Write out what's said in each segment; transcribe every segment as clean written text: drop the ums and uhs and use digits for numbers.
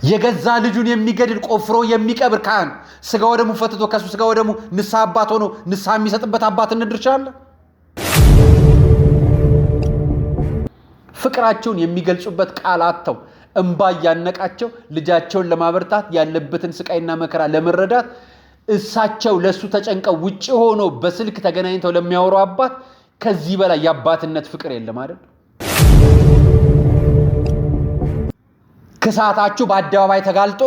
የገዛ ልጁን የሚገድል ቆፍሮ የሚቀብር ካህን ስጋው ደሙ ፈትቶ ከሱ ስጋው ደሙ ንስሐ አባት ሆኖ ንስሐ የሚሰጥበት አባትነት ድርሻ አለ። ፍቅራቸውን የሚገልጹበት ቃል አጥተው እንባ ያነቃቸው ልጃቸውን ለማበርታት ያለበትን ስቃይና መከራ ለመረዳት እሳቸው ለሱ ተጨንቀው ውጪ ሆኖ በስልክ ተገናኝተው ለሚያወሩ አባት ከዚህ በላይ የአባትነት ፍቅር የለም አይደል? ክሳታችሁ በአደባባይ ተጋልጦ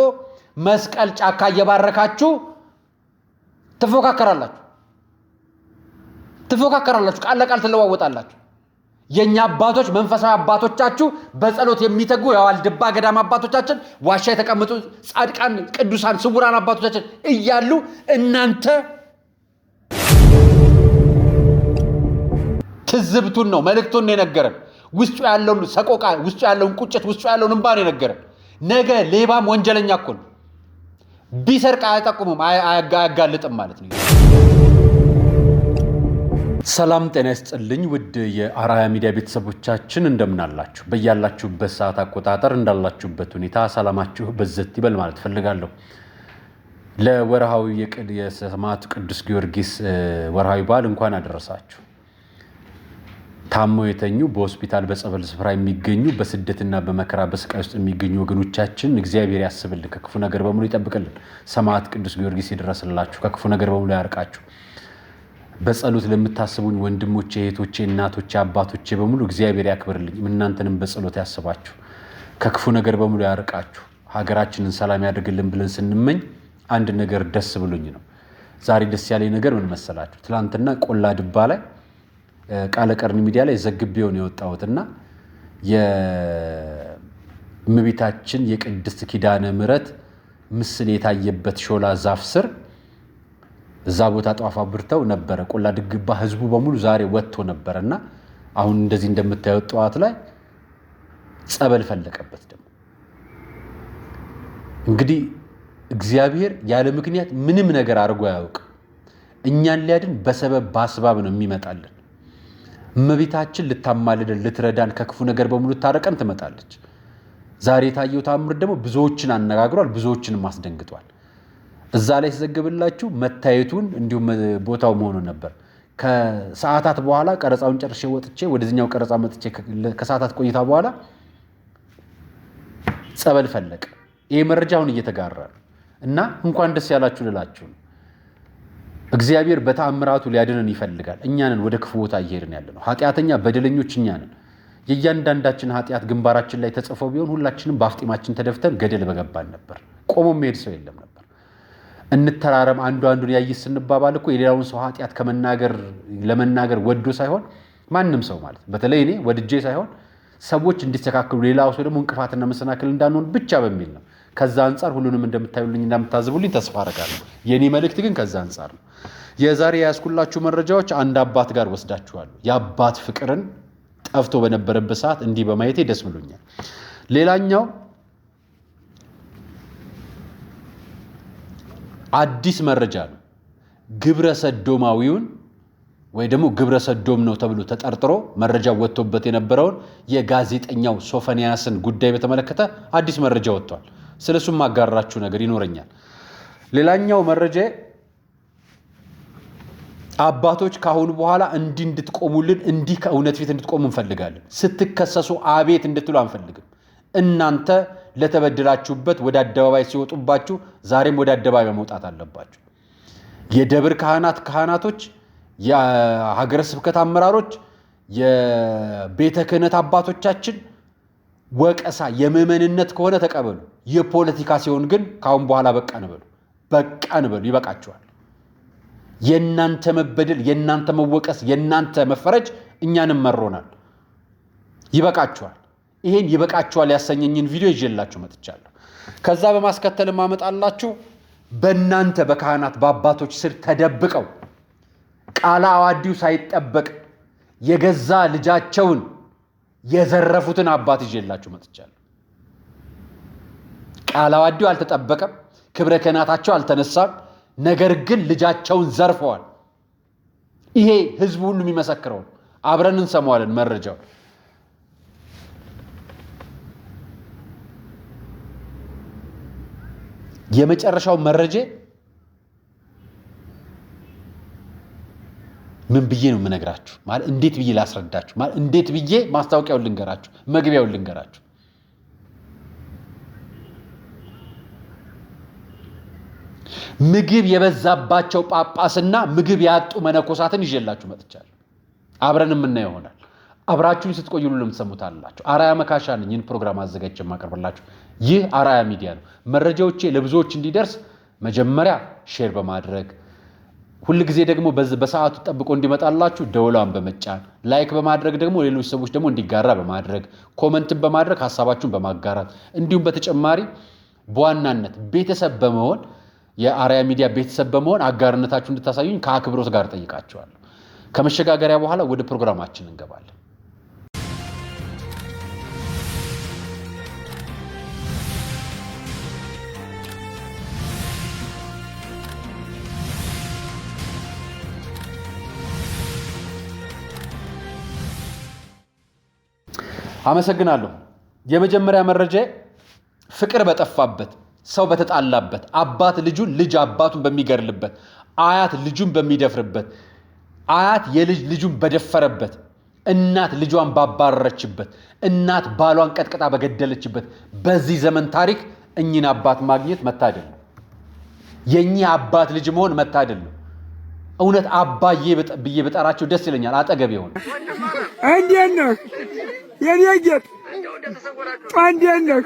መስቀል ጫካ እየባረካችሁ ትፎካከራላችሁ፣ ቃል ለቃል ትለዋወጣላችሁ። የኛ አባቶች መንፈሳዊ አባቶቻችሁ በጸሎት የሚተጉ የዋልድባ ገዳም አባቶቻችን ዋሻ የተቀመጡ ጻድቃን ቅዱሳን ስውራን አባቶቻችን እያሉ እናንተ ትዝብቱን ነው መልእክቱን ነው የነገረን። ውስጡ ያለውን ሰቆቃ፣ ውስጡ ያለውን ቁጭት፣ ውስጡ ያለውን እንባ ነው የነገረን። ነገ ሌባም ወንጀለኛ እኮ ነው። ቢሰርቅ አይጠቁምም አያጋልጥም ማለት ነው። ሰላም ጤና ይስጥልኝ ውድ የአራያ ሚዲያ ቤተሰቦቻችን እንደምን አላችሁ? በያላችሁበት ሰዓት አቆጣጠር እንዳላችሁበት ሁኔታ ሰላማችሁ በዘት ይበል ማለት ፈልጋለሁ። ለወርሃዊ የሰማዕቱ ቅዱስ ጊዮርጊስ ወርሃዊ በዓል እንኳን አደረሳችሁ። ታመው የተኙ በሆስፒታል በጸበል ስፍራ የሚገኙ በስደትና በመከራ በስቃይ ውስጥ የሚገኙ ወገኖቻችን እግዚአብሔር ያስብልን፣ ከክፉ ነገር በሙሉ ይጠብቅልን። ሰማዕት ቅዱስ ጊዮርጊስ ይድረስላችሁ፣ ከክፉ ነገር በሙሉ ያርቃችሁ። በጸሎት ለምታስቡኝ ወንድሞቼ፣ እህቶቼ፣ እናቶቼ፣ አባቶቼ በሙሉ እግዚአብሔር ያክብርልኝ። እናንተንም በጸሎት ያስባችሁ፣ ከክፉ ነገር በሙሉ ያርቃችሁ፣ ሀገራችንን ሰላም ያድርግልን ብለን ስንመኝ አንድ ነገር ደስ ብሎኝ ነው። ዛሬ ደስ ያለኝ ነገር ምን መሰላችሁ? ትላንትና ቆላ ድባ ላይ ቃለ ቀርኒ ሚዲያ ላይ ዘግቤው ነው የወጣሁትና የእመቤታችን የቅድስት ኪዳነ ምሕረት ምስል የታየበት ሾላ ዛፍ ስር እዛ ቦታ ጧፍ አብርተው ነበረ። ቆላ ድግባ ህዝቡ በሙሉ ዛሬ ወጥቶ ነበርና አሁን እንደዚህ እንደምታዩት ጠዋት ላይ ጸበል ፈለቀበት። ደግሞ እንግዲህ እግዚአብሔር ያለ ምክንያት ምንም ነገር አድርጎ አያውቅም። እኛን ሊያድን በሰበብ በአስባብ ነው የሚመጣልን። እመቤታችን ልታማልደን ልትረዳን ከክፉ ነገር በሙሉ ታረቀን ትመጣለች። ዛሬ የታየው ታምር ደግሞ ብዙዎችን አነጋግሯል፣ ብዙዎችንም አስደንግጧል። እዛ ላይ ተዘግብላችሁ መታየቱን እንዲሁም ቦታው መሆኑን ነበር። ከሰዓታት በኋላ ቀረጻውን ጨርሼ ወጥቼ ወደዚህኛው ቀረጻ መጥቼ ከሰዓታት ቆይታ በኋላ ጸበል ፈለቀ። ይሄ መረጃ አሁን እየተጋራ ነው እና እንኳን ደስ ያላችሁ ልላችሁ ነው። እግዚአብሔር በተአምራቱ ሊያድነን ይፈልጋል። እኛንን ወደ ክፉ ቦታ እየሄድን ያለ ነው። ኃጢአተኛ በደለኞች እኛንን። የእያንዳንዳችን ኃጢአት ግንባራችን ላይ ተጽፎ ቢሆን ሁላችንም በአፍጢማችን ተደፍተን ገደል በገባን ነበር። ቆሞ መሄድ ሰው የለም ነበር። እንተራረም አንዱ አንዱን ያይስ ስንባባል እኮ የሌላውን ሰው ኃጢአት ለመናገር ወዶ ሳይሆን ማንም ሰው ማለት በተለይ እኔ ወድጄ ሳይሆን ሰዎች እንዲስተካከሉ ሌላው ሰው ደግሞ እንቅፋትና መሰናክል እንዳንሆን ብቻ በሚል ነው። ከዛ አንፃር ሁሉንም እንደምታዩልኝ እንደምታዝቡልኝ ተስፋ አደርጋለሁ። የኔ መልእክት ግን ከዛ አንፃር ነው። የዛሬ ያስኩላችሁ መረጃዎች አንድ አባት ጋር ወስዳችኋለሁ። የአባት ፍቅርን ጠፍቶ በነበረበት ሰዓት እንዲህ በማየቴ ደስ ብሎኛል። ሌላኛው አዲስ መረጃ ነው። ግብረ ሰዶማዊውን ወይ ደግሞ ግብረ ሰዶም ነው ተብሎ ተጠርጥሮ መረጃ ወጥቶበት የነበረውን የጋዜጠኛው ሶፎንያስን ጉዳይ በተመለከተ አዲስ መረጃ ወጥቷል። ስለሱም ማጋራችሁ ነገር ይኖረኛል። ሌላኛው መረጃ አባቶች ካሁን በኋላ እንዲህ እንድትቆሙልን እንዲህ ከእውነት ፊት እንድትቆሙ እንፈልጋለን። ስትከሰሱ አቤት እንድትሉ አንፈልግም። እናንተ ለተበደላችሁበት ወደ አደባባይ ሲወጡባችሁ ዛሬም ወደ አደባባይ መውጣት አለባችሁ። የደብር ካህናቶች፣ የሀገረ ስብከት አመራሮች፣ የቤተ ክህነት አባቶቻችን ወቀሳ የምዕመንነት ከሆነ ተቀበሉ። የፖለቲካ ሲሆን ግን ካሁን በኋላ በቃን በሉ፣ ይበቃችኋል። የእናንተ መበደል፣ የእናንተ መወቀስ፣ የእናንተ መፈረጅ እኛንም መሮናል። ይበቃችኋል። ይሄን ይበቃችኋል ያሰኘኝን ቪዲዮ ይዤላችሁ መጥቻለሁ። ከዛ በማስከተል ማመጣላችሁ በእናንተ በካህናት በአባቶች ስር ተደብቀው ቃለ ዓዋዲው ሳይጠበቅ የገዛ ልጃቸውን የዘረፉትን አባት ይዤላችሁ መጥቻለሁ። ቃለ ዓዋዲው አልተጠበቀም፣ ክብረ ክህነታቸው አልተነሳም። ነገር ግን ልጃቸውን ዘርፈዋል። ይሄ ህዝቡ ሁሉ የሚመሰክረው አብረን እንሰማዋለን መረጃው። የመጨረሻው መረጃ ምን ብዬ ነው የምነግራችሁ? ማለት እንዴት ብዬ ላስረዳችሁ? ማለት እንዴት ብዬ ማስታወቂያውን ልንገራችሁ? መግቢያውን ልንገራችሁ? ምግብ የበዛባቸው ጳጳስና ምግብ ያጡ መነኮሳትን ይዤላችሁ መጥቻለሁ። አብረን የምናየው ይሆናል። አብራችሁን ስትቆዩ ሁሉም ትሰሙታላችሁ። አራያ መካሻ ነኝ። ይህን ፕሮግራም አዘጋጅቼ የማቀርብላችሁ ይህ አራያ ሚዲያ ነው። መረጃዎቼ ለብዙዎች እንዲደርስ መጀመሪያ ሼር በማድረግ ሁልጊዜ ደግሞ በሰዓቱ ጠብቆ እንዲመጣላችሁ ደወሏን በመጫን ላይክ በማድረግ ደግሞ ሌሎች ሰዎች ደግሞ እንዲጋራ በማድረግ ኮመንትን በማድረግ ሐሳባችሁን በማጋራት እንዲሁም በተጨማሪ በዋናነት ቤተሰብ በመሆን የአራያ ሚዲያ ቤተሰብ በመሆን አጋርነታችሁ እንድታሳዩኝ ከአክብሮት ጋር ጠይቃችኋለሁ። ከመሸጋገሪያ በኋላ ወደ ፕሮግራማችን እንገባለን። አመሰግናለሁ። የመጀመሪያ መረጃ ፍቅር በጠፋበት፣ ሰው በተጣላበት፣ አባት ልጁን ልጅ አባቱን በሚገርልበት፣ አያት ልጁን በሚደፍርበት፣ አያት ልጁን በደፈረበት፣ እናት ልጇን ባባረረችበት፣ እናት ባሏን ቀጥቅጣ በገደለችበት በዚህ ዘመን ታሪክ እኚህን አባት ማግኘት መታደል ነው። የኚህ አባት ልጅ መሆን መታደል ነው። እውነት አባዬ ብዬ በጠራቸው ደስ ይለኛል። አጠገቤ ሆነ። እንዴት ነህ የኔ ጌጥ? እንዴት ነህ?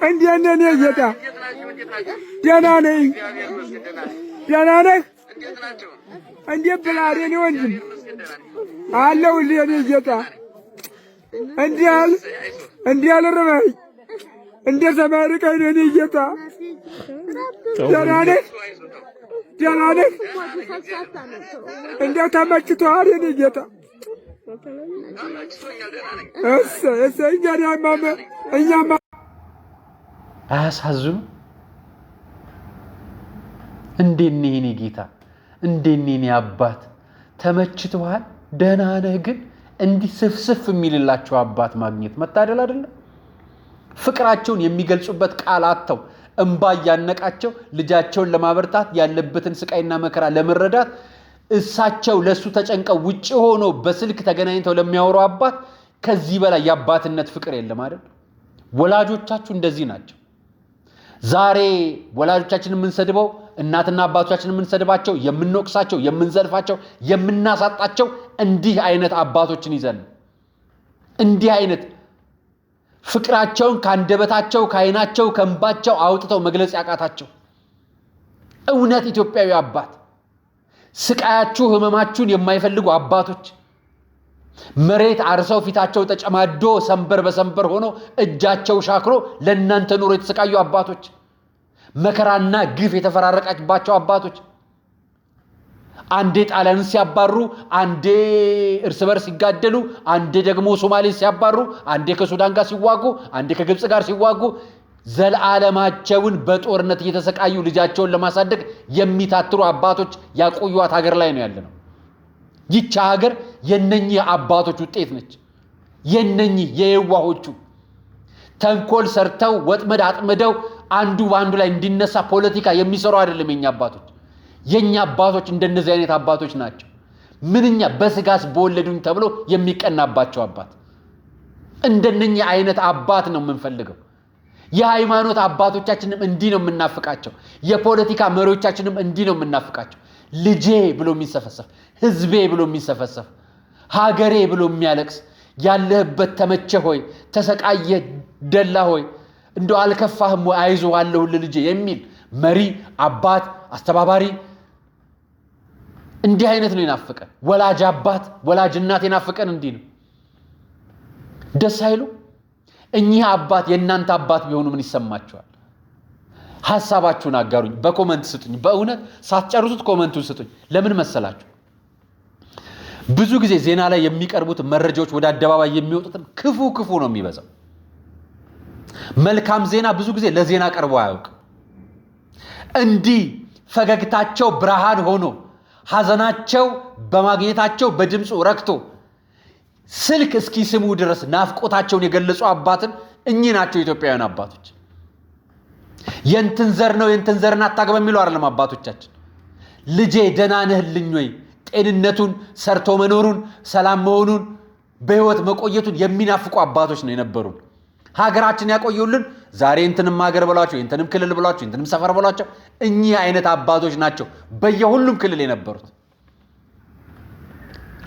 እንዴት ነህ የኔ ጌታ? ደህና ነኝ። ደህና ነህ? እንዴት ብለህ የኔ ወንድም? አለሁልህ የኔ ጌታ። እንዲህ አልርበኝ፣ እንደ ሰማይ ርቀኝ የኔ ጌታ። ደህና ነህ? ደህና ነህ? እንደው ተመችቶሃል የኔ ጌታ? አያሳዝኑ? እንዴት ነህ የኔ ጌታ? እንዴት ነህ የኔ አባት? ተመችቶሃል? ደህና ነህ? ግን እንዲህ ስፍስፍ የሚልላቸው አባት ማግኘት መታደል አይደለም? ፍቅራቸውን የሚገልጹበት ቃል አጥተው እንባ እያነቃቸው ልጃቸውን ለማበርታት ያለበትን ስቃይና መከራ ለመረዳት እሳቸው ለሱ ተጨንቀው ውጪ ሆኖ በስልክ ተገናኝተው ለሚያወሩ አባት ከዚህ በላይ የአባትነት ፍቅር የለም አይደል? ወላጆቻችሁ እንደዚህ ናቸው። ዛሬ ወላጆቻችንን የምንሰድበው እናትና አባቶቻችንን የምንሰድባቸው፣ የምንወቅሳቸው፣ የምንዘልፋቸው፣ የምናሳጣቸው እንዲህ አይነት አባቶችን ይዘን እንዲህ አይነት ፍቅራቸውን ከአንደበታቸው ከዓይናቸው ከእንባቸው አውጥተው መግለጽ ያቃታቸው እውነት ኢትዮጵያዊ አባት፣ ስቃያችሁ ህመማችሁን የማይፈልጉ አባቶች፣ መሬት አርሰው ፊታቸው ተጨማዶ ሰንበር በሰንበር ሆኖ እጃቸው ሻክሮ ለእናንተ ኑሮ የተሰቃዩ አባቶች፣ መከራና ግፍ የተፈራረቀባቸው አባቶች፣ አንዴ ጣሊያንን ሲያባሩ፣ አንዴ እርስ በርስ ሲጋደሉ፣ አንዴ ደግሞ ሶማሌን ሲያባሩ፣ አንዴ ከሱዳን ጋር ሲዋጉ፣ አንዴ ከግብጽ ጋር ሲዋጉ ዘላለማቸውን በጦርነት እየተሰቃዩ ልጃቸውን ለማሳደግ የሚታትሩ አባቶች ያቆዩት ሀገር ላይ ነው ያለነው። ይህች ሀገር የነኚህ አባቶች ውጤት ነች። የነኚህ የየዋሆቹ ተንኮል ሰርተው ወጥመድ አጥምደው አንዱ በአንዱ ላይ እንዲነሳ ፖለቲካ የሚሰሩ አይደለም የኛ አባቶች። የኛ አባቶች እንደነዚህ አይነት አባቶች ናቸው። ምንኛ በስጋስ በወለዱኝ ተብሎ የሚቀናባቸው አባት። እንደነኚህ አይነት አባት ነው የምንፈልገው። የሃይማኖት አባቶቻችንም እንዲህ ነው የምናፍቃቸው። የፖለቲካ መሪዎቻችንም እንዲህ ነው የምናፍቃቸው። ልጄ ብሎ የሚሰፈሰፍ፣ ህዝቤ ብሎ የሚሰፈሰፍ፣ ሀገሬ ብሎ የሚያለቅስ፣ ያለህበት ተመቸ ሆይ፣ ተሰቃየ ደላ ሆይ፣ እንደው አልከፋህም ወይ፣ አይዞህ አለሁልህ ልጄ የሚል መሪ፣ አባት፣ አስተባባሪ እንዲህ አይነት ነው የናፈቀን። ወላጅ አባት፣ ወላጅ እናት የናፈቀን እንዲህ ነው። ደስ አይሉ? እኚህ አባት የእናንተ አባት ቢሆኑ ምን ይሰማችኋል? ሐሳባችሁን አጋሩኝ፣ በኮመንት ስጡኝ። በእውነት ሳትጨርሱት ኮመንቱን ስጡኝ። ለምን መሰላችሁ? ብዙ ጊዜ ዜና ላይ የሚቀርቡት መረጃዎች ወደ አደባባይ የሚወጡትን ክፉ ነው የሚበዛው። መልካም ዜና ብዙ ጊዜ ለዜና ቀርቦ አያውቅም። እንዲህ ፈገግታቸው ብርሃን ሆኖ ሐዘናቸው በማግኘታቸው በድምፁ ረክቶ ስልክ እስኪ ስሙ ድረስ ናፍቆታቸውን የገለጹ አባትን እኚህ ናቸው ኢትዮጵያውያን አባቶች። የንትን ዘር ነው የንትን ዘርን አታግባ የሚለው አይደለም አባቶቻችን። ልጄ ደህና ነህልኝ ወይ ጤንነቱን ሰርቶ መኖሩን ሰላም መሆኑን በህይወት መቆየቱን የሚናፍቁ አባቶች ነው የነበሩ። ሀገራችን ያቆዩልን ዛሬ እንትንም ሀገር ብሏቸው እንትንም ክልል ብሏቸው እንትንም ሰፈር ብሏቸው እኚህ አይነት አባቶች ናቸው በየሁሉም ክልል የነበሩት።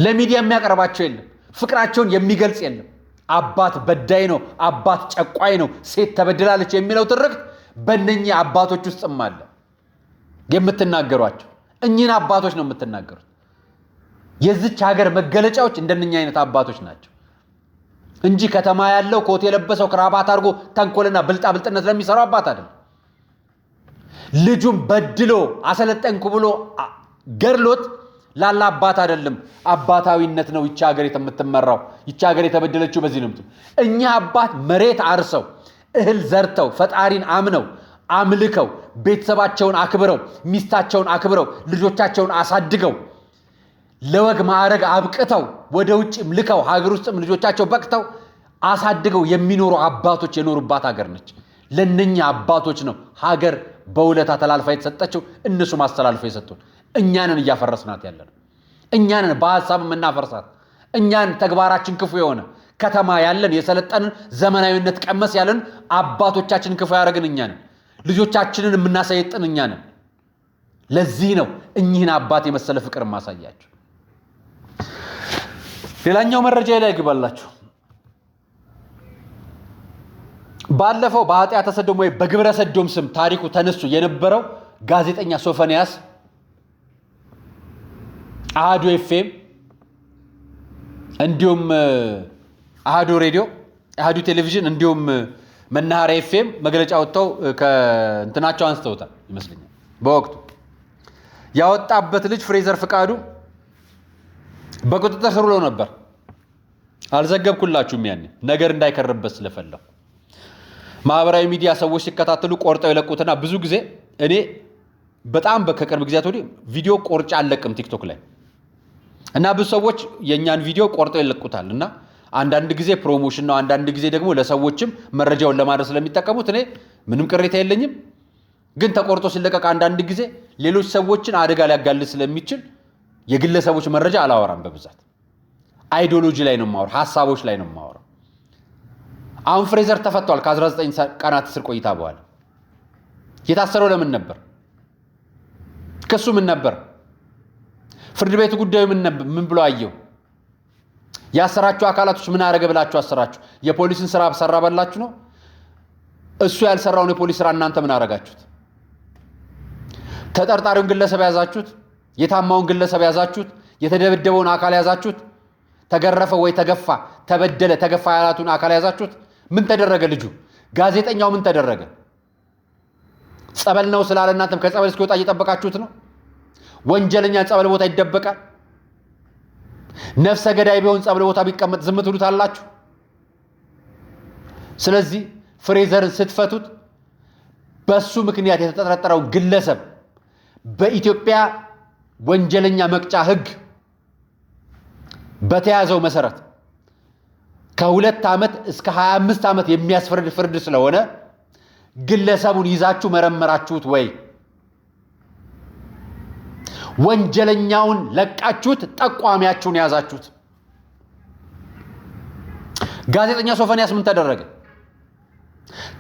ለሚዲያ የሚያቀርባቸው የለም፣ ፍቅራቸውን የሚገልጽ የለም። አባት በዳይ ነው፣ አባት ጨቋይ ነው፣ ሴት ተበድላለች የሚለው ትርክት በእነኚህ አባቶች ውስጥም አለ። የምትናገሯቸው እኚህን አባቶች ነው የምትናገሩት። የዚች ሀገር መገለጫዎች እንደነኛ አይነት አባቶች ናቸው እንጂ ከተማ ያለው ኮት የለበሰው ክራባት አድርጎ ተንኮልና ብልጣብልጥነት ለሚሰራው አባት አይደለም። ልጁም በድሎ አሰለጠንኩ ብሎ ገርሎት ላላ አባት አይደለም። አባታዊነት ነው ይቻ ሀገር የምትመራው። ይቻ ሀገር የተበደለችው በዚህ ነው። እኛ አባት መሬት አርሰው እህል ዘርተው ፈጣሪን አምነው አምልከው ቤተሰባቸውን አክብረው ሚስታቸውን አክብረው ልጆቻቸውን አሳድገው ለወግ ማዕረግ አብቅተው ወደ ውጭም ልከው ሀገር ውስጥም ልጆቻቸው በቅተው አሳድገው የሚኖሩ አባቶች የኖሩባት ሀገር ነች። ለነኛ አባቶች ነው ሀገር በውለታ ተላልፋ የተሰጠችው። እነሱ ማስተላልፈው የሰጡን እኛንን እያፈረስናት ያለን፣ እኛንን በሐሳብ የምናፈርሳት፣ እኛን ተግባራችን ክፉ የሆነ ከተማ ያለን የሰለጠንን ዘመናዊነት ቀመስ ያለን አባቶቻችን ክፉ ያደረግን እኛንን፣ ልጆቻችንን የምናሰይጥን እኛንን። ለዚህ ነው እኚህን አባት የመሰለ ፍቅር ማሳያቸው። ሌላኛው መረጃ ላይ ግባላችሁ። ባለፈው በኃጢአተ ሰዶም ወይ በግብረ ሰዶም ስም ታሪኩ ተነሱ የነበረው ጋዜጠኛ ሶፎንያስ አሃዱ ኤፍኤም እንዲሁም አሃዱ ሬዲዮ አሃዱ ቴሌቪዥን እንዲሁም መናኸሪያ ኤፍኤም መግለጫ ወጥተው ከእንትናቸው አንስተውታል ይመስለኛል። በወቅቱ ያወጣበት ልጅ ፍሬዘር ፍቃዱ በቁጥጥር ስር ውሎ ነበር። አልዘገብኩላችሁም ያኔ ነገር እንዳይከርበት ስለፈለኩ። ማህበራዊ ሚዲያ ሰዎች ሲከታተሉ ቆርጠው ይለቁትና ብዙ ጊዜ እኔ በጣም ከቅርብ ጊዜያት ወዲህ ቪዲዮ ቆርጬ አልለቅም ቲክቶክ ላይ እና ብዙ ሰዎች የኛን ቪዲዮ ቆርጠው ይለቁታል እና አንዳንድ ጊዜ ፕሮሞሽን ነው፣ አንዳንድ ጊዜ ደግሞ ለሰዎችም መረጃውን ለማድረስ ስለሚጠቀሙት እኔ ምንም ቅሬታ የለኝም። ግን ተቆርጦ ሲለቀቅ አንዳንድ ጊዜ ሌሎች ሰዎችን አደጋ ሊያጋልጥ ስለሚችል የግለሰቦች መረጃ አላወራም። በብዛት አይዲዮሎጂ ላይ ነው የማወራው፣ ሐሳቦች ላይ ነው የማወራው። አሁን ፍሬዘር ተፈቷል ከ19 ቀናት እስር ቆይታ በኋላ። የታሰረው ለምን ነበር? ክሱ ምን ነበር? ፍርድ ቤቱ ጉዳዩ ምን ብሎ አየው? ያሰራችሁ አካላቶች ምን አረገ ብላችሁ አሰራችሁ? የፖሊስን ስራ ሰራ በላችሁ ነው? እሱ ያልሰራውን የፖሊስ ስራ እናንተ ምን አረጋችሁት? ተጠርጣሪውን ግለሰብ ያዛችሁት? የታማውን ግለሰብ ያዛችሁት? የተደበደበውን አካል ያዛችሁት? ተገረፈ ወይ ተገፋ ተበደለ ተገፋ ያላቱን አካል ያዛችሁት? ምን ተደረገ? ልጁ ጋዜጠኛው ምን ተደረገ? ጸበል ነው ስላለ እናንተም ከጸበል እስኪወጣ እየጠበቃችሁት ነው? ወንጀለኛ ጸበል ቦታ ይደበቃል? ነፍሰ ገዳይ ቢሆን ጸበል ቦታ ቢቀመጥ ዝም ትሉታላችሁ? ስለዚህ ፍሬዘርን ስትፈቱት በሱ ምክንያት የተጠረጠረው ግለሰብ በኢትዮጵያ ወንጀለኛ መቅጫ ሕግ በተያዘው መሰረት ከ2 ዓመት እስከ 25 ዓመት የሚያስፈርድ ፍርድ ስለሆነ ግለሰቡን ይዛችሁ መረመራችሁት ወይ? ወንጀለኛውን ለቃችሁት? ጠቋሚያችሁን ያዛችሁት? ጋዜጠኛ ሶፎንያስ ምን ተደረገ?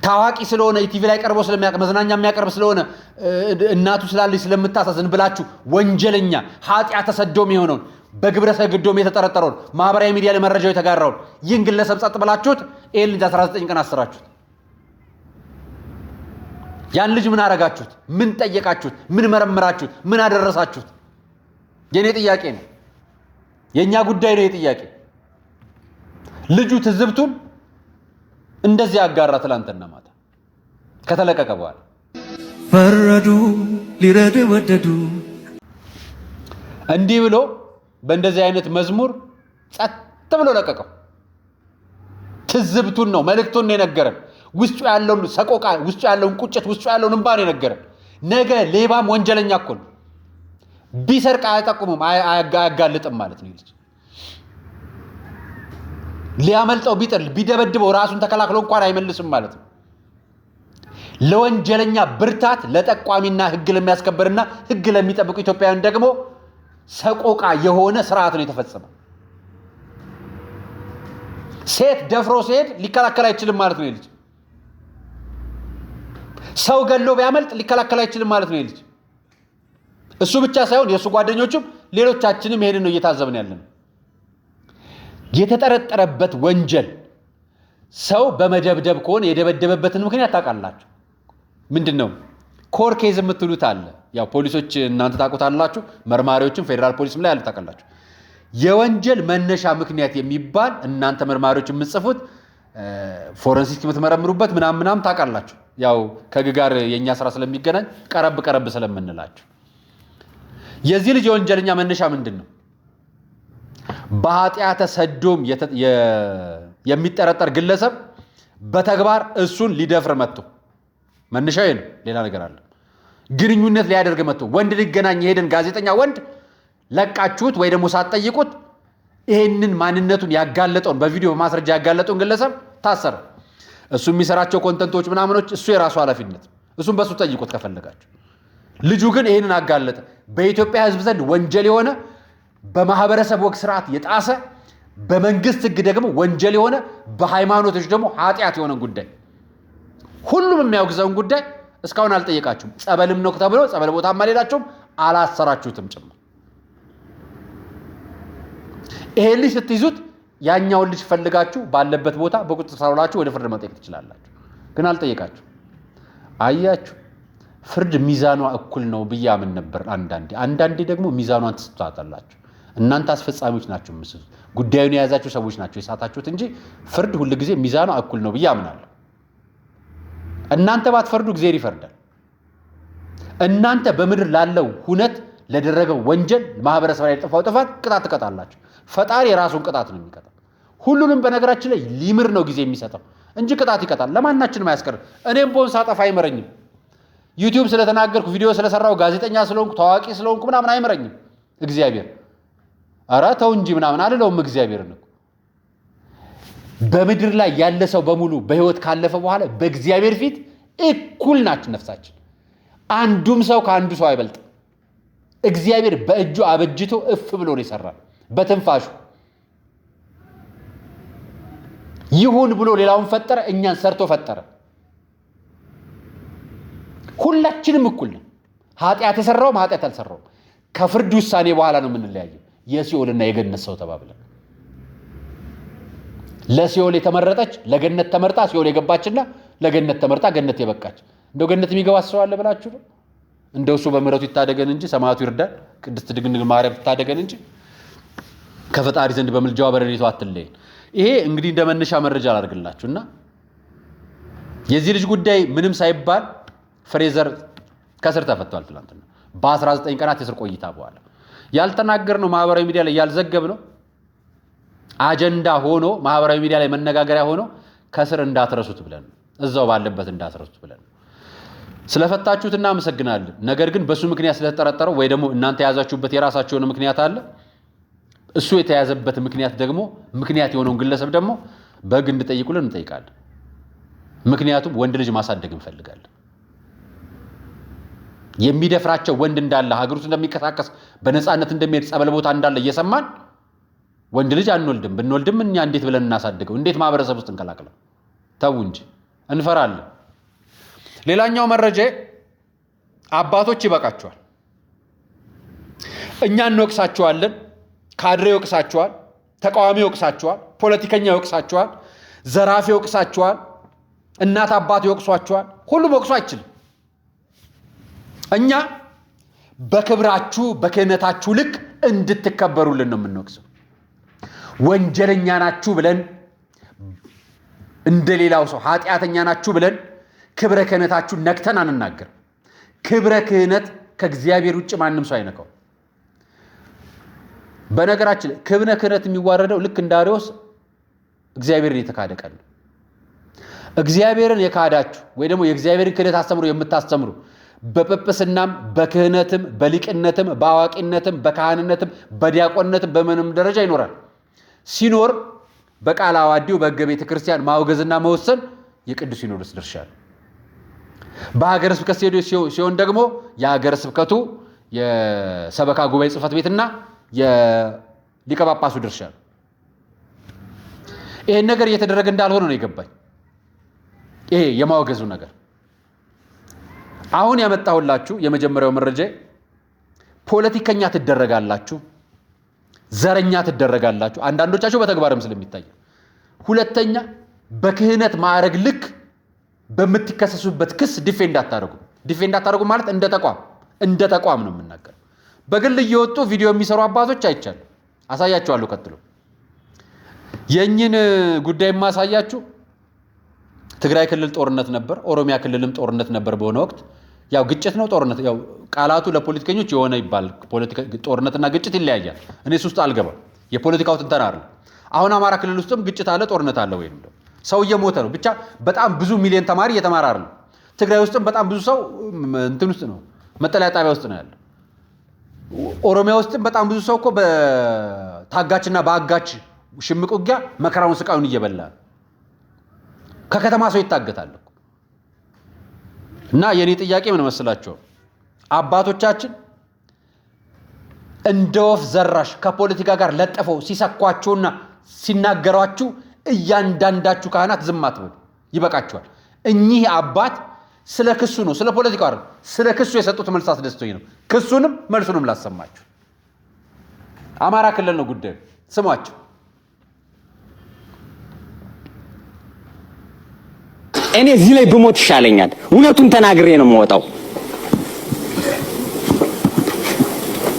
ታዋቂ ስለሆነ ኢቲቪ ላይ ቀርቦ ስለሚያቀርብ መዝናኛ የሚያቀርብ ስለሆነ እናቱ ስላለች ስለምታሳዝን ብላችሁ ወንጀለኛ ኃጢአተ ሰዶም የሆነውን በግብረ ሰዶም የተጠረጠረውን ማህበራዊ ሚዲያ ላይ መረጃው የተጋራውን ይህን ግለሰብ ጸጥ ብላችሁት ይህን ልጅ 19 ቀን አሰራችሁት። ያን ልጅ ምን አረጋችሁት? ምን ጠየቃችሁት? ምን መረመራችሁት? ምን አደረሳችሁት? የኔ ጥያቄ ነው። የኛ ጉዳይ ነው የጥያቄ። ልጁ ትዝብቱን እንደዚህ ያጋራ ትላንትና ማታ ከተለቀቀ በኋላ ፈረዱ ሊረዱ ወደዱ። እንዲህ ብሎ በእንደዚህ አይነት መዝሙር ጸጥ ብሎ ለቀቀው። ትዝብቱን ነው መልእክቱን ነው የነገረን። ውስጡ ያለውን ሰቆቃ፣ ውስጡ ያለውን ቁጭት፣ ውስጡ ያለውን እንባ ነው የነገረን። ነገ ሌባም ወንጀለኛ እኮ ነው። ቢሰርቅ አያጠቁሙም፣ አያጋልጥም ማለት ነው። ልጅ ሊያመልጠው ቢጥል ቢደበድበው ራሱን ተከላክሎ እንኳን አይመልስም ማለት ነው። ለወንጀለኛ ብርታት፣ ለጠቋሚና ህግ ለሚያስከብርና ህግ ለሚጠብቁ ኢትዮጵያውያን ደግሞ ሰቆቃ የሆነ ስርዓት ነው የተፈጸመው። ሴት ደፍሮ ሲሄድ ሊከላከል አይችልም ማለት ነው ልጅ። ሰው ገሎ ቢያመልጥ ሊከላከል አይችልም ማለት ነው ልጅ። እሱ ብቻ ሳይሆን የሱ ጓደኞችም ሌሎቻችንም ይሄንን ነው እየታዘብን ያለነው። የተጠረጠረበት ወንጀል ሰው በመደብደብ ከሆነ የደበደበበትን ምክንያት ታውቃላችሁ። ምንድነው? ኮር ኬዝ የምትሉት አለ። ያው ፖሊሶች እናንተ ታውቁታላችሁ፣ መርማሪዎችም ፌደራል ፖሊስም ላይ አሉ ታውቃላችሁ። የወንጀል መነሻ ምክንያት የሚባል እናንተ መርማሪዎች የምትጽፉት ፎረንሲክ የምትመረምሩበት ምናምን ታውቃላችሁ። ያው ከግ ጋር የኛ ስራ ስለሚገናኝ ቀረብ ስለምንላችሁ የዚህ ልጅ የወንጀለኛ መነሻ ምንድነው? በኃጢአተ ሰዶም የሚጠረጠር ግለሰብ በተግባር እሱን ሊደፍር መጥቶ መነሻው ነው። ሌላ ነገር አለ። ግንኙነት ሊያደርግ መጥቶ ወንድ ሊገናኝ የሄደን ጋዜጠኛ ወንድ ለቃችሁት ወይ ደግሞ ሳትጠይቁት ይሄንን ማንነቱን ያጋለጠውን በቪዲዮ በማስረጃ ያጋለጠውን ግለሰብ ታሰረ። እሱ የሚሰራቸው ኮንተንቶች ምናምኖች እሱ የራሱ ኃላፊነት፣ እሱም በሱ ጠይቁት ከፈለጋችሁ። ልጁ ግን ይሄንን አጋለጠ። በኢትዮጵያ ሕዝብ ዘንድ ወንጀል የሆነ በማህበረሰብ ወግ ስርዓት የጣሰ በመንግስት ሕግ ደግሞ ወንጀል የሆነ በሃይማኖቶች ደግሞ ኃጢአት የሆነ ጉዳይ ሁሉም የሚያወግዘውን ጉዳይ እስካሁን አልጠየቃችሁም። ጸበልም ነው ተብሎ ጸበል ቦታም አልሄዳችሁም፣ አላሰራችሁትም ጭምር። ይሄ ልጅ ስትይዙት ያኛውን ልጅ ፈልጋችሁ ባለበት ቦታ በቁጥጥር ስር አውላችሁ ወደ ፍርድ መጠየቅ ትችላላችሁ። ግን አልጠየቃችሁ። አያችሁ፣ ፍርድ ሚዛኗ እኩል ነው ብዬ አምን ነበር። አንዳንዴ ደግሞ ሚዛኗን ትስቷታላችሁ። እናንተ አስፈጻሚዎች ናችሁ፣ ጉዳዩን የያዛችሁ ሰዎች ናቸው የሳታችሁት እንጂ ፍርድ ሁሉ ጊዜ ሚዛኗ እኩል ነው ብዬ አምናለሁ። እናንተ ባትፈርዱ እግዚአብሔር ይፈርዳል። እናንተ በምድር ላለው ሁነት ለደረገው ወንጀል ማህበረሰብ ላይ ለጠፋው ጥፋት ቅጣት ትቀጣላችሁ። ፈጣሪ የራሱን ቅጣት ነው የሚቀጣው። ሁሉንም በነገራችን ላይ ሊምር ነው ጊዜ የሚሰጠው እንጂ ቅጣት ይቀጣል። ለማናችንም አያስቀርም። እኔም ቦን ሳጠፋ አይመረኝም። ዩቲዩብ ስለተናገርኩ ቪዲዮ ስለሰራው ጋዜጠኛ ስለሆንኩ ታዋቂ ስለሆንኩ ምናምን አይመረኝም እግዚአብሔር። ኧረ ተው እንጂ ምናምን አልለውም እግዚአብሔር ነው። በምድር ላይ ያለ ሰው በሙሉ በህይወት ካለፈ በኋላ በእግዚአብሔር ፊት እኩል ናችሁ ነፍሳችን። አንዱም ሰው ከአንዱ ሰው አይበልጥም። እግዚአብሔር በእጁ አበጅቶ እፍ ብሎ ነው የሰራው። በትንፋሹ ይሁን ብሎ ሌላውን ፈጠረ፣ እኛን ሰርቶ ፈጠረ። ሁላችንም እኩል ነን። ኃጢአት የሰራውም ኃጢአት አልሰራውም። ከፍርድ ውሳኔ በኋላ ነው የምንለያየው። የሲኦልና የገነት ሰው ተባብለን ለሲኦል የተመረጠች ለገነት ተመርጣ ሲኦል የገባችና ለገነት ተመርጣ ገነት የበቃች። እንደው ገነት የሚገባ ሰው አለ ብላችሁ ነው? እንደው እሱ በምህረቱ ይታደገን እንጂ ሰማዕቱ ይርዳል። ቅድስት ድንግል ማርያም ትታደገን እንጂ ከፈጣሪ ዘንድ በምልጃዋ በረድኤቷ አትለየን። ይሄ እንግዲህ እንደመነሻ መረጃ አላደርግላችሁና የዚህ ልጅ ጉዳይ ምንም ሳይባል ፍሬዘር ከስር ተፈቷል። ትላንትና በ19 ቀናት የስር ቆይታ በኋላ ያልተናገርነው ማህበራዊ ሚዲያ ላይ ያልዘገብነው አጀንዳ ሆኖ ማህበራዊ ሚዲያ ላይ መነጋገሪያ ሆኖ ከስር እንዳትረሱት ብለን እዛው ባለበት እንዳትረሱት ብለን ስለፈታችሁት እናመሰግናለን። ነገር ግን በሱ ምክንያት ስለተጠረጠረው ወይ ደግሞ እናንተ የያዛችሁበት የራሳችሁ የሆነ ምክንያት አለ። እሱ የተያዘበት ምክንያት ደግሞ ምክንያት የሆነውን ግለሰብ ደግሞ በሕግ እንድጠይቁልን እንጠይቃለን። ምክንያቱም ወንድ ልጅ ማሳደግ እንፈልጋለን። የሚደፍራቸው ወንድ እንዳለ ሀገር ውስጥ እንደሚንቀሳቀስ በነፃነት እንደሚሄድ ጸበል ቦታ እንዳለ እየሰማን ወንድ ልጅ አንወልድም። ብንወልድም እኛ እንዴት ብለን እናሳድገው? እንዴት ማህበረሰብ ውስጥ እንቀላቅለው? ተው እንጂ እንፈራለን። ሌላኛው መረጃ አባቶች ይበቃቸዋል። እኛ እንወቅሳቸዋለን፣ ካድሬ ይወቅሳቸዋል፣ ተቃዋሚ ይወቅሳቸዋል፣ ፖለቲከኛ ይወቅሳቸዋል፣ ዘራፊ ይወቅሳቸዋል፣ እናት አባት ይወቅሷቸዋል። ሁሉም ወቅሶ አይችልም። እኛ በክብራችሁ በክህነታችሁ ልክ እንድትከበሩልን ነው የምንወቅሰው። ወንጀለኛ ናችሁ ብለን እንደሌላው ሰው ኃጢአተኛ ናችሁ ብለን ክብረ ክህነታችሁ ነክተን አንናገር። ክብረ ክህነት ከእግዚአብሔር ውጭ ማንም ሰው አይነካው። በነገራችን ክብረ ክህነት የሚዋረደው ልክ እንደ አርዮስ እግዚአብሔርን የተካደ ቀን ነው። እግዚአብሔርን የካዳችሁ ወይ ደግሞ የእግዚአብሔርን ክህነት አስተምሩ የምታስተምሩ በጵጵስናም በክህነትም በሊቅነትም በአዋቂነትም በካህንነትም በዲያቆንነትም በምንም ደረጃ ይኖራል። ሲኖር በቃለ ዓዋዲው በሕገ ቤተ ክርስቲያን ማውገዝና መወሰን የቅዱስ ሲኖዶስ ድርሻ ነው። በሀገረ ስብከት ሲሆን ደግሞ የሀገረ ስብከቱ የሰበካ ጉባኤ ጽሕፈት ቤትና የሊቀ ጳጳሱ ድርሻ ነው። ይሄን ነገር እየተደረገ እንዳልሆነ ነው የገባኝ። ይሄ የማወገዙ ነገር አሁን ያመጣሁላችሁ የመጀመሪያው መረጃ ፖለቲከኛ ትደረጋላችሁ፣ ዘረኛ ትደረጋላችሁ፣ አንዳንዶቻችሁ በተግባርም ስለሚታይ። ሁለተኛ በክህነት ማዕረግ ልክ በምትከሰሱበት ክስ ዲፌንድ አታደርጉ ማለት እንደ ተቋም ነው የምናገር። በግል እየወጡ ቪዲዮ የሚሰሩ አባቶች አይቻሉ፣ አሳያችኋለሁ ቀጥሎ። የእኝን ጉዳይ ማሳያችሁ ትግራይ ክልል ጦርነት ነበር፣ ኦሮሚያ ክልልም ጦርነት ነበር በሆነ ወቅት። ያው ግጭት ነው ጦርነት፣ ያው ቃላቱ ለፖለቲከኞች የሆነ ይባል፣ ጦርነትና ግጭት ይለያያል። እኔ ውስጥ አልገባም፣ የፖለቲካው ትንተና አይደለም። አሁን አማራ ክልል ውስጥም ግጭት አለ፣ ጦርነት አለ፣ ወይም ሰው እየሞተ ነው። ብቻ በጣም ብዙ ሚሊዮን ተማሪ እየተማረ አይደለም። ትግራይ ውስጥም በጣም ብዙ ሰው እንትን ውስጥ ነው፣ መጠለያ ጣቢያ ውስጥ ነው ያለው። ኦሮሚያ ውስጥም በጣም ብዙ ሰው እኮ በታጋችና በአጋች ሽምቅ ውጊያ መከራውን ስቃዩን እየበላ ከከተማ ሰው ይታገታል። እና የኔ ጥያቄ ምን መስላችሁ? አባቶቻችን እንደ ወፍ ዘራሽ ከፖለቲካ ጋር ለጠፈው ሲሰኳችሁና ሲናገሯችሁ እያንዳንዳችሁ ካህናት ዝም አትበሉ፣ ይበቃችኋል። እኚህ አባት ስለ ክሱ ነው፣ ስለ ፖለቲካው አይደል፣ ስለ ክሱ የሰጡት መልስ አስደስቶኝ ነው። ክሱንም መልሱንም ላሰማችሁ። አማራ ክልል ነው ጉዳዩ፣ ስሟቸው። እኔ እዚህ ላይ ብሞት ይሻለኛል። እውነቱን ተናግሬ ነው የምወጣው።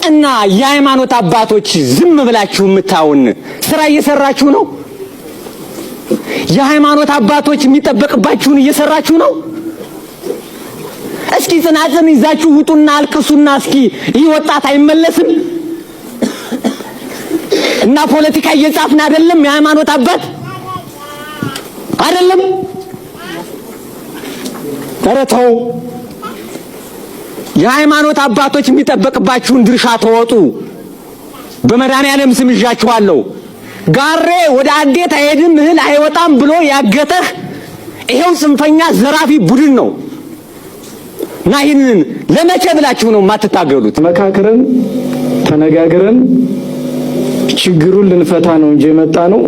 እና የሃይማኖት አባቶች ዝም ብላችሁ የምታውን ስራ እየሰራችሁ ነው። የሃይማኖት አባቶች የሚጠበቅባችሁን እየሰራችሁ ነው። እስኪ ጽናጽን ይዛችሁ ውጡና አልቅሱና እስኪ ይህ ወጣት አይመለስም እና ፖለቲካ እየጻፍን አይደለም? የሃይማኖት አባት አይደለም? ተረተው የሃይማኖት አባቶች የሚጠበቅባችሁን ድርሻ ተወጡ። በመድኃኒዓለም ስም ይዣችኋለሁ። ጋሬ ወደ አዴት አይሄድም እህል አይወጣም ብሎ ያገተህ ይሄው ጽንፈኛ ዘራፊ ቡድን ነው እና ይህንን ለመቼ ብላችሁ ነው የማትታገሉት? መካከረን ተነጋግረን ችግሩን ልንፈታ ነው እንጂ የመጣ ነው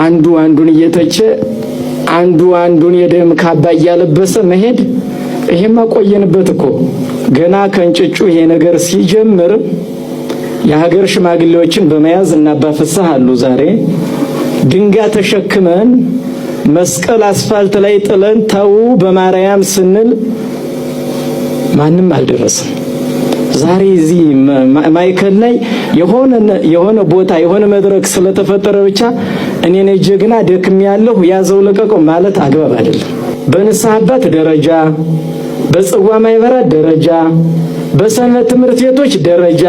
አንዱ አንዱን እየተቸ አንዱ አንዱን የደም ካባ እያለበሰ መሄድ። ይሄማ ቆየንበት እኮ ገና ከእንጭጩ ይሄ ነገር ሲጀምር የሀገር ሽማግሌዎችን በመያዝ እና ባፈሳህ አሉ። ዛሬ ድንጋይ ተሸክመን መስቀል አስፋልት ላይ ጥለን ተው በማርያም ስንል ማንም አልደረሰም። ዛሬ እዚህ ማይከል ላይ የሆነ ቦታ የሆነ መድረክ ስለተፈጠረ ብቻ እኔ ነኝ ጀግና ደክም ያለሁ ያዘው ለቀቀው ማለት አግባብ አይደለም። በንስሐ አባት ደረጃ፣ በጽዋ ማይበራት ደረጃ፣ በሰንበት ትምህርት ቤቶች ደረጃ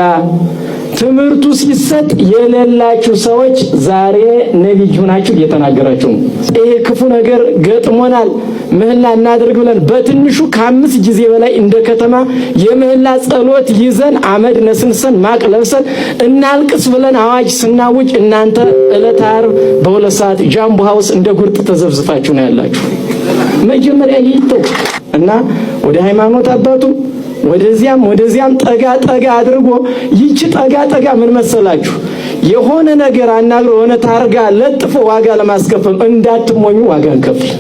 ትምህርቱ ሲሰጥ የሌላችሁ ሰዎች ዛሬ ነብይ ሆናችሁ እየተናገራችሁ ነው። ይሄ ክፉ ነገር ገጥሞናል ምህላ እናድርግ ብለን በትንሹ ከ5 ጊዜ በላይ እንደ ከተማ የምህላ ጸሎት ይዘን አመድ ነስንሰን ማቅ ለብሰን እናልቅስ ብለን አዋጅ ስናውጅ እናንተ ዕለተ ዓርብ በ2 ሰዓት ጃምቦ ሃውስ እንደ ጉርጥ ተዘብዝፋችሁ ነው ያላችሁ። መጀመሪያ ይተው እና ወደ ሃይማኖት አባቱ ወደዚያም ጠጋ አድርጎ ይቺ ጠጋ ምን መሰላችሁ? የሆነ ነገር አናግሮ የሆነ ታርጋ ለጥፎ ዋጋ ለማስከፈል እንዳትሞኙ ዋጋ እንከፍል።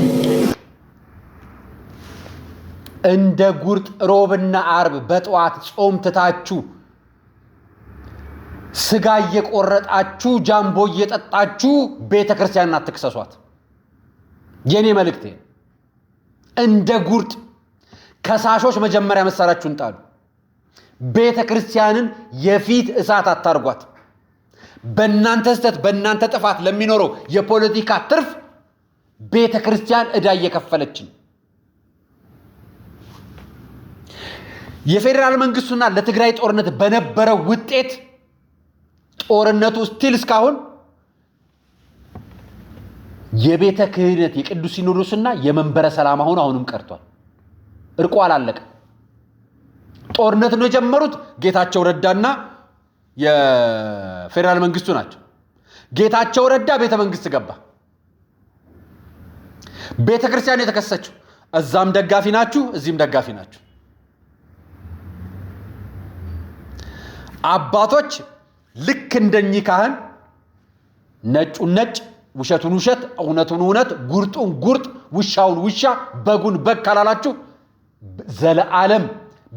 እንደ ጉርጥ ሮብና ዓርብ በጠዋት ጾም ትታችሁ ስጋ እየቆረጣችሁ ጃምቦ እየጠጣችሁ ቤተክርስቲያንን አትክሰሷት። የኔ መልእክቴ እንደ ጉርጥ ከሳሾች መጀመሪያ መሳሪያችሁን ጣሉ። ቤተክርስቲያንን የፊት እሳት አታርጓት። በእናንተ ስህተት በእናንተ ጥፋት ለሚኖረው የፖለቲካ ትርፍ ቤተክርስቲያን ዕዳ እየከፈለች ነው። የፌዴራል መንግስቱና ለትግራይ ጦርነት በነበረው ውጤት ጦርነቱ ስቲል እስካሁን የቤተ ክህነት የቅዱስ ሲኖዶስና የመንበረ ሰላም አሁንም ቀርቷል። እርቁ አላለቀም። ጦርነት ነው የጀመሩት ጌታቸው ረዳና የፌዴራል መንግስቱ ናቸው። ጌታቸው ረዳ ቤተ መንግስት ገባ። ቤተ ክርስቲያን የተከሰችው እዛም ደጋፊ ናችሁ፣ እዚህም ደጋፊ ናችሁ። አባቶች ልክ እንደኚህ ካህን ነጩን ነጭ፣ ውሸቱን ውሸት፣ እውነቱን እውነት፣ ጉርጡን ጉርጥ፣ ውሻውን ውሻ፣ በጉን በግ ካላላችሁ ዘለዓለም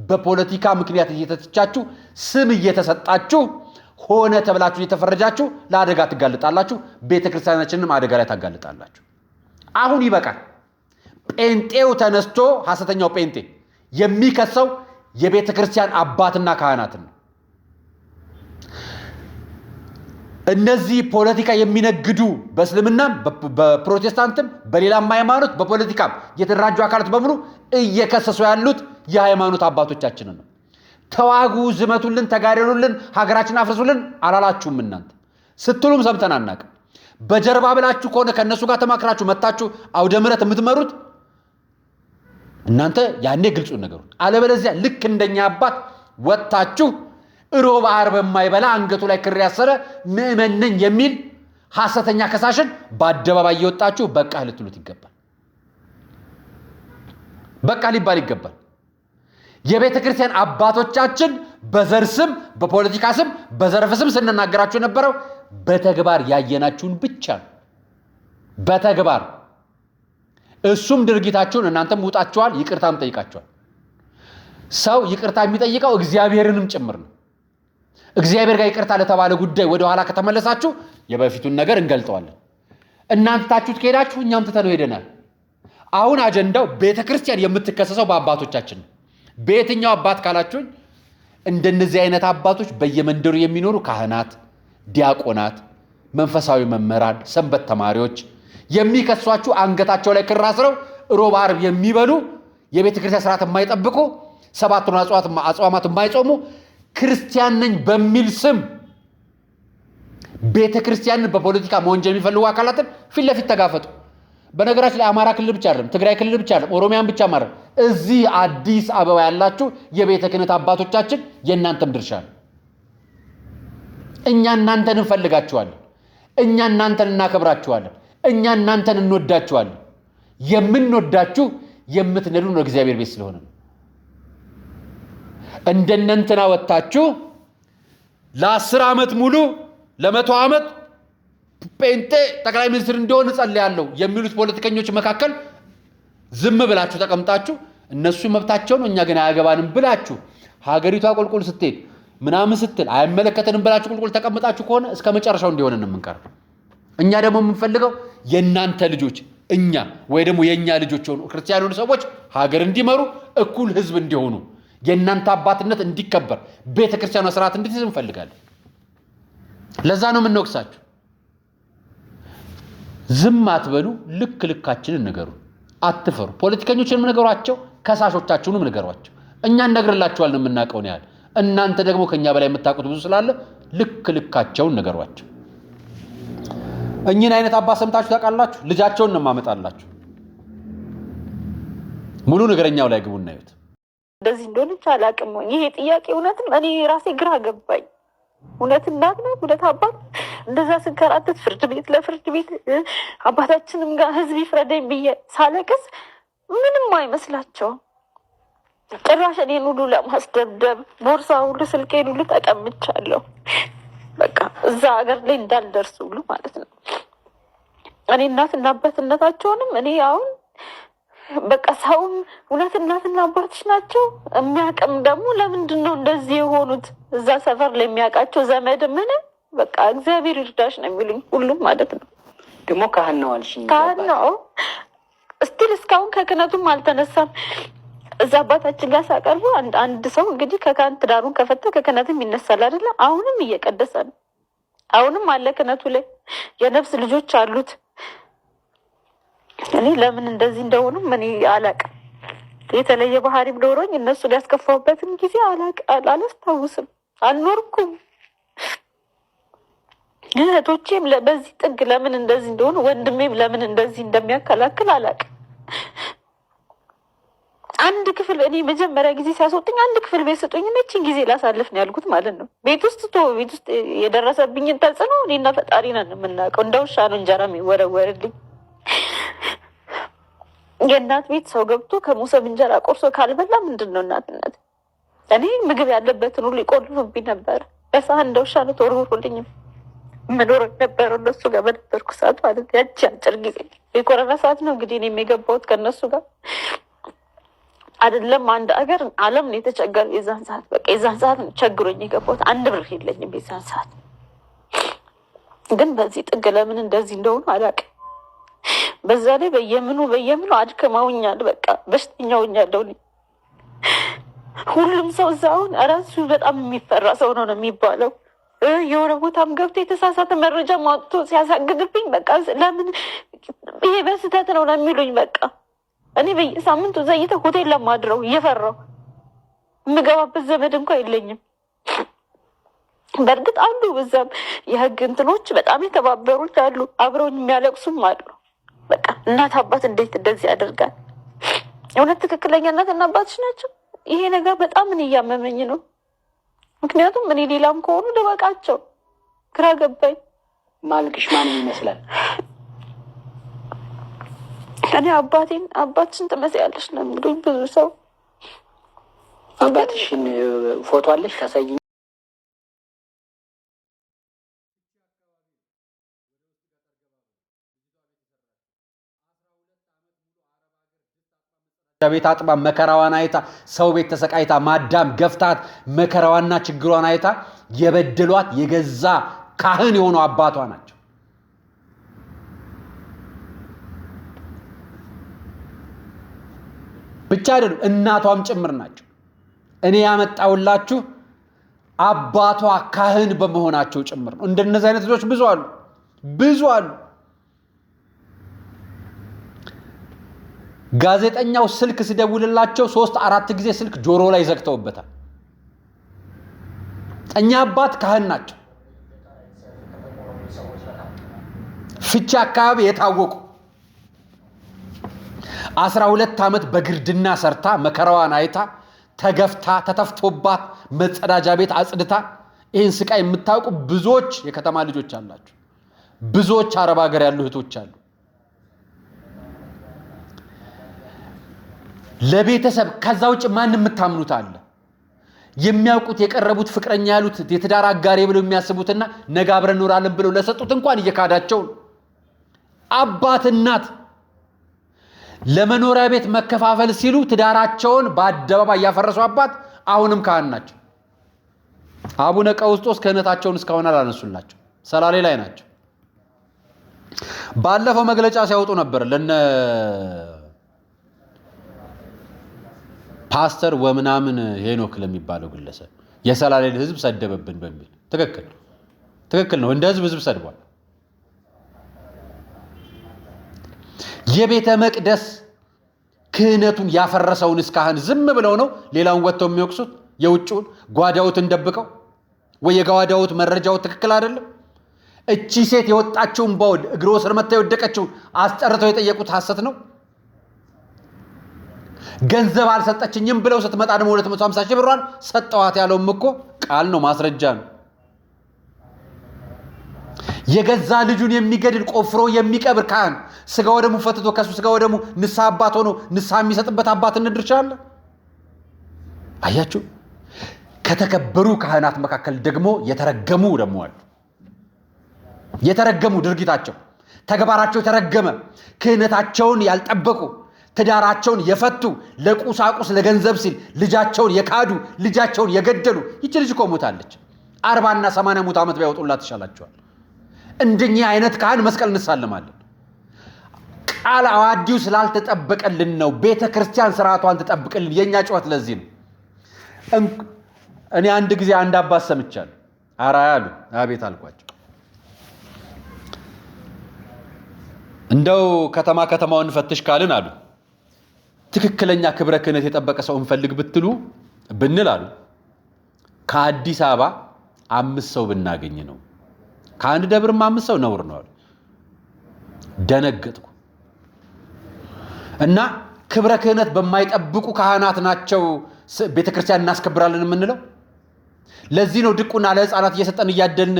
በፖለቲካ ምክንያት እየተተቻችሁ ስም እየተሰጣችሁ ሆነ ተብላችሁ እየተፈረጃችሁ ለአደጋ ትጋለጣላችሁ። ቤተክርስቲያናችንንም አደጋ ላይ ታጋለጣላችሁ። አሁን ይበቃል። ጴንጤው ተነስቶ ሐሰተኛው ጴንጤ የሚከሰው የቤተክርስቲያን አባትና ካህናትን ነው። እነዚህ ፖለቲካ የሚነግዱ በእስልምናም በፕሮቴስታንትም በሌላም ሃይማኖት በፖለቲካም የተደራጁ አካላት በሙሉ እየከሰሱ ያሉት የሃይማኖት አባቶቻችንን ነው። ተዋጉ፣ ዝመቱልን፣ ተጋደሉልን፣ ሀገራችን አፍርሱልን አላላችሁም። እናንተ ስትሉም ሰምተን አናውቅም። በጀርባ ብላችሁ ከሆነ ከእነሱ ጋር ተማክራችሁ መጣችሁ አውደ ምሕረት የምትመሩት እናንተ ያኔ ግልጹን ነገሩት። አለበለዚያ ልክ እንደኛ አባት ወጣችሁ ሮብ ዓርብ የማይበላ አንገቱ ላይ ክር ያሰረ ምእመን ነኝ የሚል ሐሰተኛ ከሳሽን በአደባባይ እየወጣችሁ በቃ ልትሉት ይገባል። በቃ ሊባል ይገባል። የቤተ ክርስቲያን አባቶቻችን በዘር ስም፣ በፖለቲካ ስም፣ በዘርፍ ስም ስንናገራችሁ የነበረው በተግባር ያየናችሁን ብቻ ነው። በተግባር እሱም ድርጊታችሁን እናንተም ውጣችኋል፣ ይቅርታም ጠይቃችኋል። ሰው ይቅርታ የሚጠይቀው እግዚአብሔርንም ጭምር ነው። እግዚአብሔር ጋር ይቅርታ ለተባለ ጉዳይ ወደ ኋላ ከተመለሳችሁ የበፊቱን ነገር እንገልጠዋለን። እናንተ ታችሁት ከሄዳችሁ እኛም ትተነው ሄደናል። አሁን አጀንዳው ቤተክርስቲያን የምትከሰሰው በአባቶቻችን ነው። በየትኛው አባት ካላችሁኝ እንደነዚህ አይነት አባቶች በየመንደሩ የሚኖሩ ካህናት፣ ዲያቆናት፣ መንፈሳዊ መምህራን፣ ሰንበት ተማሪዎች የሚከሷችሁ አንገታቸው ላይ ክር አስረው ሮብ ዓርብ የሚበሉ የቤተክርስቲያን ስርዓት የማይጠብቁ ሰባቱን አጽዋማት የማይጾሙ ክርስቲያን ነኝ በሚል ስም ቤተክርስቲያንን በፖለቲካ መወንጀል የሚፈልጉ አካላትን ፊት ለፊት ተጋፈጡ። በነገራችን ላይ አማራ ክልል ብቻ አይደለም፣ ትግራይ ክልል ብቻ አይደለም፣ ኦሮሚያን ብቻ ማለት እዚህ አዲስ አበባ ያላችሁ የቤተ ክህነት አባቶቻችን የእናንተም ድርሻ ነው። እኛ እናንተን እንፈልጋችኋለን። እኛ እናንተን እናከብራችኋለን። እኛ እናንተን እንወዳችኋለን። የምንወዳችሁ የምትነዱ ነው እግዚአብሔር ቤት ስለሆነ ነው። እንደነንትና ወጣችሁ ለ10 ዓመት ሙሉ ለ100 ዓመት ጴንጤ ጠቅላይ ሚኒስትር እንዲሆን እጸልያለሁ የሚሉት ፖለቲከኞች መካከል ዝም ብላችሁ ተቀምጣችሁ እነሱ መብታቸው ነው እኛ ግን አያገባንም ብላችሁ ሀገሪቷ ቁልቁል ስትሄድ ምናምን ስትል አይመለከተንም ብላችሁ ቁልቁል ተቀምጣችሁ ከሆነ እስከ መጨረሻው እንዲሆን እንምንቀር። እኛ ደግሞ የምንፈልገው የእናንተ ልጆች እኛ ወይ ደግሞ የእኛ ልጆች ሆኑ ክርስቲያኖች ሰዎች ሀገር እንዲመሩ እኩል ህዝብ እንዲሆኑ የእናንተ አባትነት እንዲከበር ቤተክርስቲያኗ ስርዓት እንድትይዝ እንፈልጋለን። ለዛ ነው የምንወቅሳችሁ። ዝም አትበሉ፣ ልክ ልካችንን ንገሩ፣ አትፈሩ። ፖለቲከኞችንም ንገሯቸው፣ ከሳሾቻችሁንም ንገሯቸው። እኛ እነግርላችኋለን የምናውቀውን ያህል፣ እናንተ ደግሞ ከኛ በላይ የምታውቁት ብዙ ስላለ ልክ ልካቸውን ንገሯቸው። እኚህን አይነት አባት ሰምታችሁ ታውቃላችሁ? ልጃቸውን ነው የማመጣላችሁ። ሙሉ ነገረኛው ላይ ግቡና እዩት። እንደዚህ እንደሆነች አላውቅም። ይሄ ጥያቄ እውነትም እኔ ራሴ ግራ ገባኝ። እውነት እናት ነው እውነት አባት እንደዛ ስንከራተት ፍርድ ቤት ለፍርድ ቤት አባታችንም ጋር ህዝብ ይፍረደኝ ብዬ ሳለቅስ ምንም አይመስላቸውም። ጭራሽ እኔን ሁሉ ለማስደብደብ ቦርሳ ሁሉ ስልኬን ሁሉ ተቀምቻለሁ። በቃ እዛ ሀገር ላይ እንዳልደርስ ሁሉ ማለት ነው። እኔ እናትና አባትነታቸውንም እኔ አሁን በቃ ሰውም እውነት እናትና አባትሽ ናቸው የሚያውቅም ደግሞ ለምንድን ነው እንደዚህ የሆኑት? እዛ ሰፈር ላይ የሚያውቃቸው ዘመድ ምንም በቃ እግዚአብሔር ይርዳሽ ነው የሚሉኝ ሁሉም ማለት ነው። ደግሞ ካህን ነው አልሽኝ። ካህን ነው እስቲል እስካሁን ከክህነቱም አልተነሳም። እዛ አባታችን ጋር ሳቀርቡ አንድ ሰው እንግዲህ ከካህን ትዳሩን ከፈታ ከክህነትም ይነሳል አይደለ? አሁንም እየቀደሰ ነው። አሁንም አለ ክህነቱ ላይ የነፍስ ልጆች አሉት። እኔ ለምን እንደዚህ እንደሆኑም እኔ አላውቅም። የተለየ ባህሪም ኖሮኝ እነሱ ሊያስከፋውበትም ጊዜ አላስታውስም፣ አልኖርኩም። እህቶቼም በዚህ ጥግ ለምን እንደዚህ እንደሆኑ ወንድሜም ለምን እንደዚህ እንደሚያከላክል አላውቅም። አንድ ክፍል እኔ መጀመሪያ ጊዜ ሲያስወጡኝ አንድ ክፍል ቤት ስጡኝ መቼን ጊዜ ላሳልፍ ነው ያልኩት ማለት ነው። ቤት ውስጥ የደረሰብኝን ተጽዕኖ እኔና ፈጣሪ ነን የምናውቀው። እንደ ውሻ ነው እንጀራ የሚወረወርልኝ። የእናት ቤት ሰው ገብቶ ከሞሰብ እንጀራ ቆርሶ ካልበላ ምንድን ነው እናትነት? እኔ ምግብ ያለበትን ሁሉ ይቆልፉብኝ ነበር። በሳህን እንደ ውሻ ነው ተወርውሩልኝም መኖር ነበረው እነሱ ጋር በነበርኩ ሰዓት ማለት ያቺ አጭር ጊዜ የኮረና ሰዓት ነው እንግዲህ እኔም የገባሁት ከእነሱ ጋር አይደለም። አንድ አገር ዓለም ነው የተቸገረ የዛን ሰዓት። በቃ የዛን ሰዓት ነው ቸግሮኝ የገባሁት። 1 ብር የለኝም የዛን ሰዓት። ግን በዚህ ጥግ ለምን እንደዚህ እንደሆኑ አላውቅም። በዛ ላይ በየምኑ አድክመውኛል። በቃ በሽተኛውኛለሁ። ሁሉም ሰው እዛውን እራሱ በጣም የሚፈራ ሰው ነው የሚባለው። የሆነ ቦታም ገብቶ የተሳሳተ መረጃ ማውጥቶ ሲያሳግድብኝ በቃ ለምን ይሄ በስህተት ነው ለሚሉኝ በቃ እኔ በየሳምንቱ ዘይተ ሆቴል ለማድረው እየፈራው የምገባበት ዘመድ እንኳ የለኝም። በእርግጥ አሉ በዛም የህግ እንትኖች በጣም የተባበሩት አሉ፣ አብረውኝ የሚያለቅሱም አሉ። በቃ እናት አባት እንዴት እንደዚህ ያደርጋል? እውነት ትክክለኛ እናትና አባትሽ ናቸው? ይሄ ነገር በጣም እኔ እያመመኝ ነው። ምክንያቱም እኔ ሌላም ከሆኑ ልበቃቸው ግራ ገባኝ። ማልክሽ ማንም ይመስላል? እኔ አባትሽን ትመስያለሽ ነው የሚሉኝ ብዙ ሰው። አባትሽን ፎቶ አለሽ ታሳይኝ? ቤት አጥባ መከራዋን አይታ ሰው ቤት ተሰቃይታ ማዳም ገፍታት መከራዋና ችግሯን አይታ የበደሏት የገዛ ካህን የሆኑ አባቷ ናቸው። ብቻ አይደሉም እናቷም ጭምር ናቸው። እኔ ያመጣውላችሁ አባቷ ካህን በመሆናቸው ጭምር ነው። እንደነዚህ አይነት ልጆች ብዙ አሉ። ጋዜጠኛው ስልክ ሲደውልላቸው 3-4 ጊዜ ስልክ ጆሮ ላይ ዘግተውበታል። እኛ አባት ካህን ናቸው። ፍቻ አካባቢ የታወቁ 12 ዓመት በግርድና ሰርታ መከራዋን አይታ ተገፍታ ተተፍቶባት መጸዳጃ ቤት አጽድታ ይህን ስቃይ የምታውቁ ብዙዎች የከተማ ልጆች አላችሁ። ብዙዎች አረብ ሀገር ያሉ እህቶች አሉ። ለቤተሰብ ከዛ ውጭ ማን የምታምኑት አለ? የሚያውቁት የቀረቡት ፍቅረኛ ያሉት የትዳር አጋሪ ብለው የሚያስቡትና ነገ አብረን እንኖራለን ብለው ለሰጡት እንኳን እየካዳቸው ነው። አባት እናት ለመኖሪያ ቤት መከፋፈል ሲሉ ትዳራቸውን በአደባባይ ያፈረሱ አባት አሁንም ካህን ናቸው። አቡነ ቀውስጦስ ክህነታቸውን እስካሁን አላነሱላቸው፣ ሰላሌ ላይ ናቸው። ባለፈው መግለጫ ሲያወጡ ነበር ለነ ፓስተር ወምናምን ሄኖክ ለሚባለው ግለሰብ የሰላሌን ህዝብ ሰደበብን በሚል ትክክል ነው። እንደ ህዝብ ሰድቧል። የቤተ መቅደስ ክህነቱን ያፈረሰውን እስካሁን ዝም ብለው ነው ሌላውን ወጥተው የሚወቅሱት። የውጭውን ጓዳውትን ደብቀው ወይ የጓዳውት መረጃው ትክክል አይደለም። እቺ ሴት የወጣችውን ባውድ እግሮ ስር መታ የወደቀችውን አስጠርተው የጠየቁት ሐሰት ነው። ገንዘብ አልሰጠችኝም ብለው ስትመጣ ደግሞ 250 ሺህ ብሯን ሰጠዋት ያለውም እኮ ቃል ነው፣ ማስረጃ ነው። የገዛ ልጁን የሚገድል ቆፍሮ የሚቀብር ካህን ስጋ ወደሙ ፈትቶ ከሱ ስጋ ወደሙ ንስሐ አባት ሆኖ ንስሐ የሚሰጥበት አባትነት ድርሻ አለ። አያችሁ፣ ከተከበሩ ካህናት መካከል ደግሞ የተረገሙ ደግሞ አሉ። የተረገሙ ድርጊታቸው ተግባራቸው የተረገመ ክህነታቸውን ያልጠበቁ ትዳራቸውን የፈቱ ለቁሳቁስ ለገንዘብ ሲል ልጃቸውን የካዱ ልጃቸውን የገደሉ። ይች ልጅ እኮ ሞታለች። 40 እና 80 ሙት ዓመት ቢያወጡላት ይሻላቸዋል። እንደኛ አይነት ካህን መስቀል እንሳለማለን። ቃል አዋዲው ስላልተጠበቀልን ነው። ቤተ ክርስቲያን ስርዓቷን ተጠብቀልን። የኛ ጩኸት ለዚህ ነው። እኔ አንድ ጊዜ አንድ አባት ሰምቻለሁ። አራያ አሉ። አቤት አልኳቸው። እንደው ከተማውን ፈትሽ ካልን አሉ ትክክለኛ ክብረ ክህነት የጠበቀ ሰው እንፈልግ ብንል አሉ ከአዲስ አበባ 5 ሰው ብናገኝ ነው። ከአንድ ደብርም 5 ሰው ነውር ነው አሉ። ደነገጥኩ። እና ክብረ ክህነት በማይጠብቁ ካህናት ናቸው ቤተክርስቲያን እናስከብራለን የምንለው። ለዚህ ነው ድቁና ለህፃናት እየሰጠን እያደልን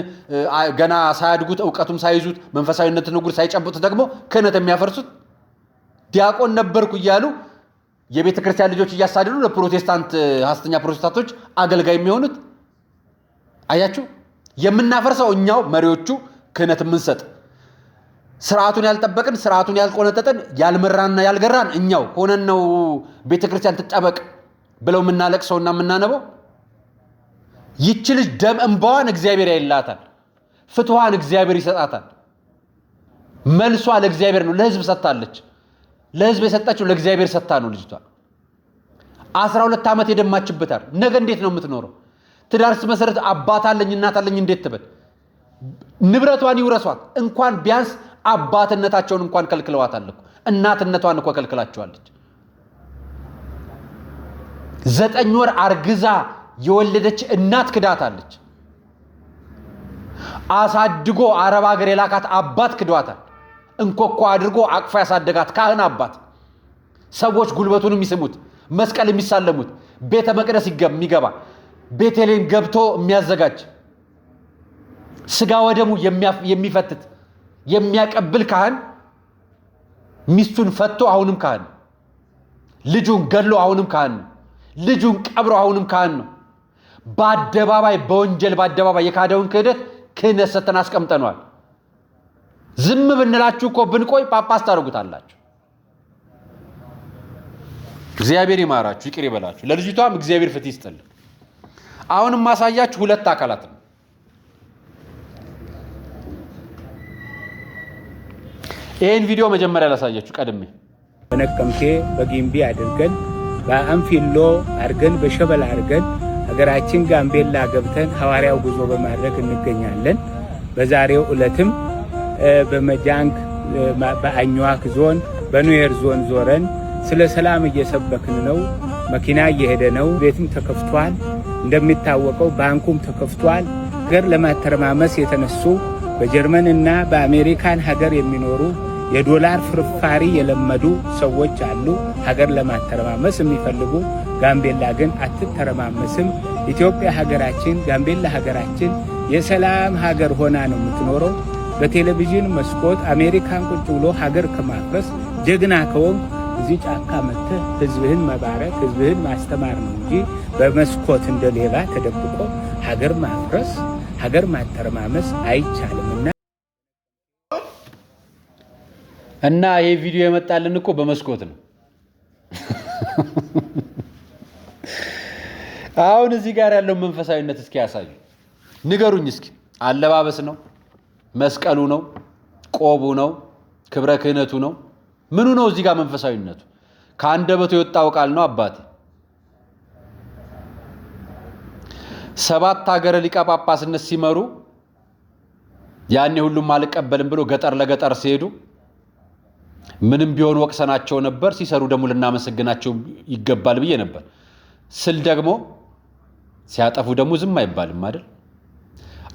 ገና ሳያድጉት እውቀቱም ሳይዙት መንፈሳዊነትን ጉድ ሳይጨብጡት ደግሞ ክህነት የሚያፈርሱት። ዲያቆን ነበርኩ እያሉ የቤተ ክርስቲያን ልጆች እያሳደዱ ለፕሮቴስታንት ሐሰተኛ ፕሮቴስታንቶች አገልጋይ የሚሆኑት አያችሁ። የምናፈርሰው እኛው መሪዎቹ ክህነት የምንሰጥ ስርዓቱን ያልጠበቅን ስርዓቱን ያልቆነጠጠን ያልመራንና ያልገራን እኛው ሆነን ነው ቤተ ክርስቲያን ትጠበቅ ብለው የምናለቅሰውና የምናነበው። ይቺ ልጅ ደም እንባዋን እግዚአብሔር ያይላታል፣ ፍትዋን እግዚአብሔር ይሰጣታል። መልሷ ለእግዚአብሔር ነው። ለህዝብ ሰጥታለች። ለህዝብ የሰጣችው ለእግዚአብሔር ሰጥታ ነው። ልጅቷ 12 ዓመት የደማችበታል። ነገ እንዴት ነው የምትኖረው? ትዳርስ መሰረት አባት አለኝ እናት አለኝ እንዴት ትበል? ንብረቷን ይውረሷት እንኳን ቢያንስ አባትነታቸውን እንኳን ከልክለዋታል እኮ። እናትነቷን እኮ ከልክላቸዋለች። 9 ወር አርግዛ የወለደች እናት ክዳታለች። አሳድጎ አረብ ሀገር የላካት አባት ክዷታል። እንኮኮ አድርጎ አቅፎ ያሳደጋት ካህን አባት፣ ሰዎች ጉልበቱን የሚስሙት መስቀል የሚሳለሙት ቤተ መቅደስ የሚገባ ቤተልሔም ገብቶ የሚያዘጋጅ ስጋ ወደሙ የሚፈትት የሚያቀብል ካህን ሚስቱን ፈቶ አሁንም ካህን፣ ልጁን ገድሎ አሁንም ካህን ነው። ልጁን ቀብሮ አሁንም ካህን ነው። በአደባባይ በወንጀል በአደባባይ የካደውን ክህደት ክህነት ሰተን አስቀምጠነዋል። ዝም ብንላችሁ እኮ ብንቆይ ጳጳስ ታደርጉታላችሁ። እግዚአብሔር ይማራችሁ ይቅር ይበላችሁ። ለልጅቷም እግዚአብሔር ፍትህ ይስጥልን። አሁንም ማሳያችሁ ሁለት አካላት ነው። ይሄን ቪዲዮ መጀመሪያ ላሳያችሁ ቀድሜ በነቀምቴ በጊምቢ አድርገን በአንፊሎ አድርገን በሸበል አድርገን ሀገራችን ጋምቤላ ገብተን ሐዋርያው ጉዞ በማድረግ እንገኛለን። በዛሬው ዕለትም በመጃንግ በአኝዋክ ዞን በኑዌር ዞን ዞረን ስለ ሰላም እየሰበክን ነው። መኪና እየሄደ ነው። ቤትም ተከፍቷል። እንደሚታወቀው ባንኩም ተከፍቷል። ሀገር ለማተረማመስ የተነሱ በጀርመንና በአሜሪካን ሀገር የሚኖሩ የዶላር ፍርፋሪ የለመዱ ሰዎች አሉ። ሀገር ለማተረማመስ የሚፈልጉ ጋምቤላ ግን አትተረማመስም። ኢትዮጵያ ሀገራችን፣ ጋምቤላ ሀገራችን የሰላም ሀገር ሆና ነው የምትኖረው። በቴሌቪዥን መስኮት አሜሪካን ቁጭ ብሎ ሀገር ከማፍረስ ጀግና ከወንክ እዚህ ጫካ መጥተህ ህዝብህን መባረክ ህዝብህን ማስተማር ነው እንጂ በመስኮት እንደሌባ ተደብቆ ሀገር ማፍረስ ሀገር ማተረማመስ አይቻልምና እና ይሄ ቪዲዮ የመጣልን እኮ በመስኮት ነው። አሁን እዚህ ጋር ያለው መንፈሳዊነት እስኪ ያሳዩ፣ ንገሩኝ እስኪ። አለባበስ ነው? መስቀሉ ነው? ቆቡ ነው? ክብረ ክህነቱ ነው? ምኑ ነው እዚህ ጋር መንፈሳዊነቱ? ከአንደበቱ የወጣው ቃል ነው አባቴ። 7 ሀገረ ሊቀ ጳጳስነት ሲመሩ ያኔ ሁሉም አልቀበልም ብሎ ገጠር ለገጠር ሲሄዱ ምንም ቢሆን ወቅሰናቸው ነበር። ሲሰሩ ደግሞ ልናመሰግናቸው ይገባል ብዬ ነበር ስል ደግሞ ሲያጠፉ ደግሞ ዝም አይባልም አይደል?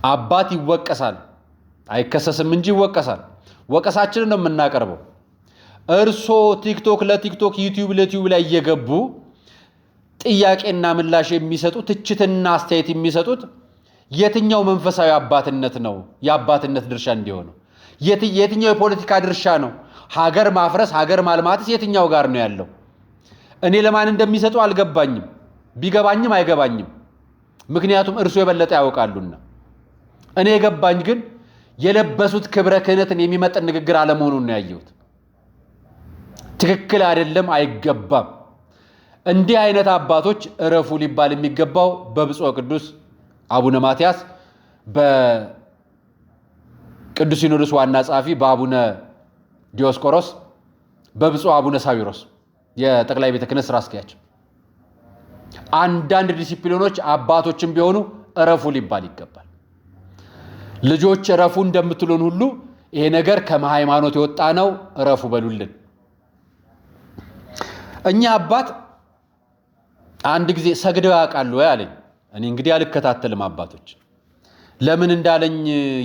አባት ይወቀሳል አይከሰስም እንጂ ይወቀሳል። ወቀሳችንን ነው የምናቀርበው። እርሶ ቲክቶክ ለቲክቶክ ዩቲዩብ ለዩቲዩብ ላይ እየገቡ ጥያቄና ምላሽ የሚሰጡ ትችትና አስተያየት የሚሰጡት የትኛው መንፈሳዊ አባትነት ነው? የአባትነት ድርሻ እንዲሆነው የትኛው የፖለቲካ ድርሻ ነው? ሀገር ማፍረስ ሀገር ማልማትስ የትኛው ጋር ነው ያለው? እኔ ለማን እንደሚሰጡ አልገባኝም። ቢገባኝም አይገባኝም። ምክንያቱም እርሱ የበለጠ ያውቃሉና። እኔ የገባኝ ግን የለበሱት ክብረ ክህነትን የሚመጥን ንግግር አለመሆኑን ነው ያየሁት። ትክክል አይደለም፣ አይገባም። እንዲህ አይነት አባቶች እረፉ ሊባል የሚገባው በብፁዕ ቅዱስ አቡነ ማትያስ፣ በቅዱስ ሲኖዶስ ዋና ጸሐፊ በአቡነ ዲዮስቆሮስ፣ በብፁዕ አቡነ ሳዊሮስ የጠቅላይ ቤተ ክህነት ስራ አስኪያጅ። አንዳንድ ዲሲፕሊኖች አባቶችም ቢሆኑ እረፉ ሊባል ይገባል። ልጆች እረፉ እንደምትሉን ሁሉ ይሄ ነገር ከሃይማኖት የወጣ ነው፣ እረፉ በሉልን። እኛ አባት አንድ ጊዜ ሰግደው ያውቃሉ ወይ አለኝ። እኔ እንግዲህ አልከታተልም አባቶች ለምን እንዳለኝ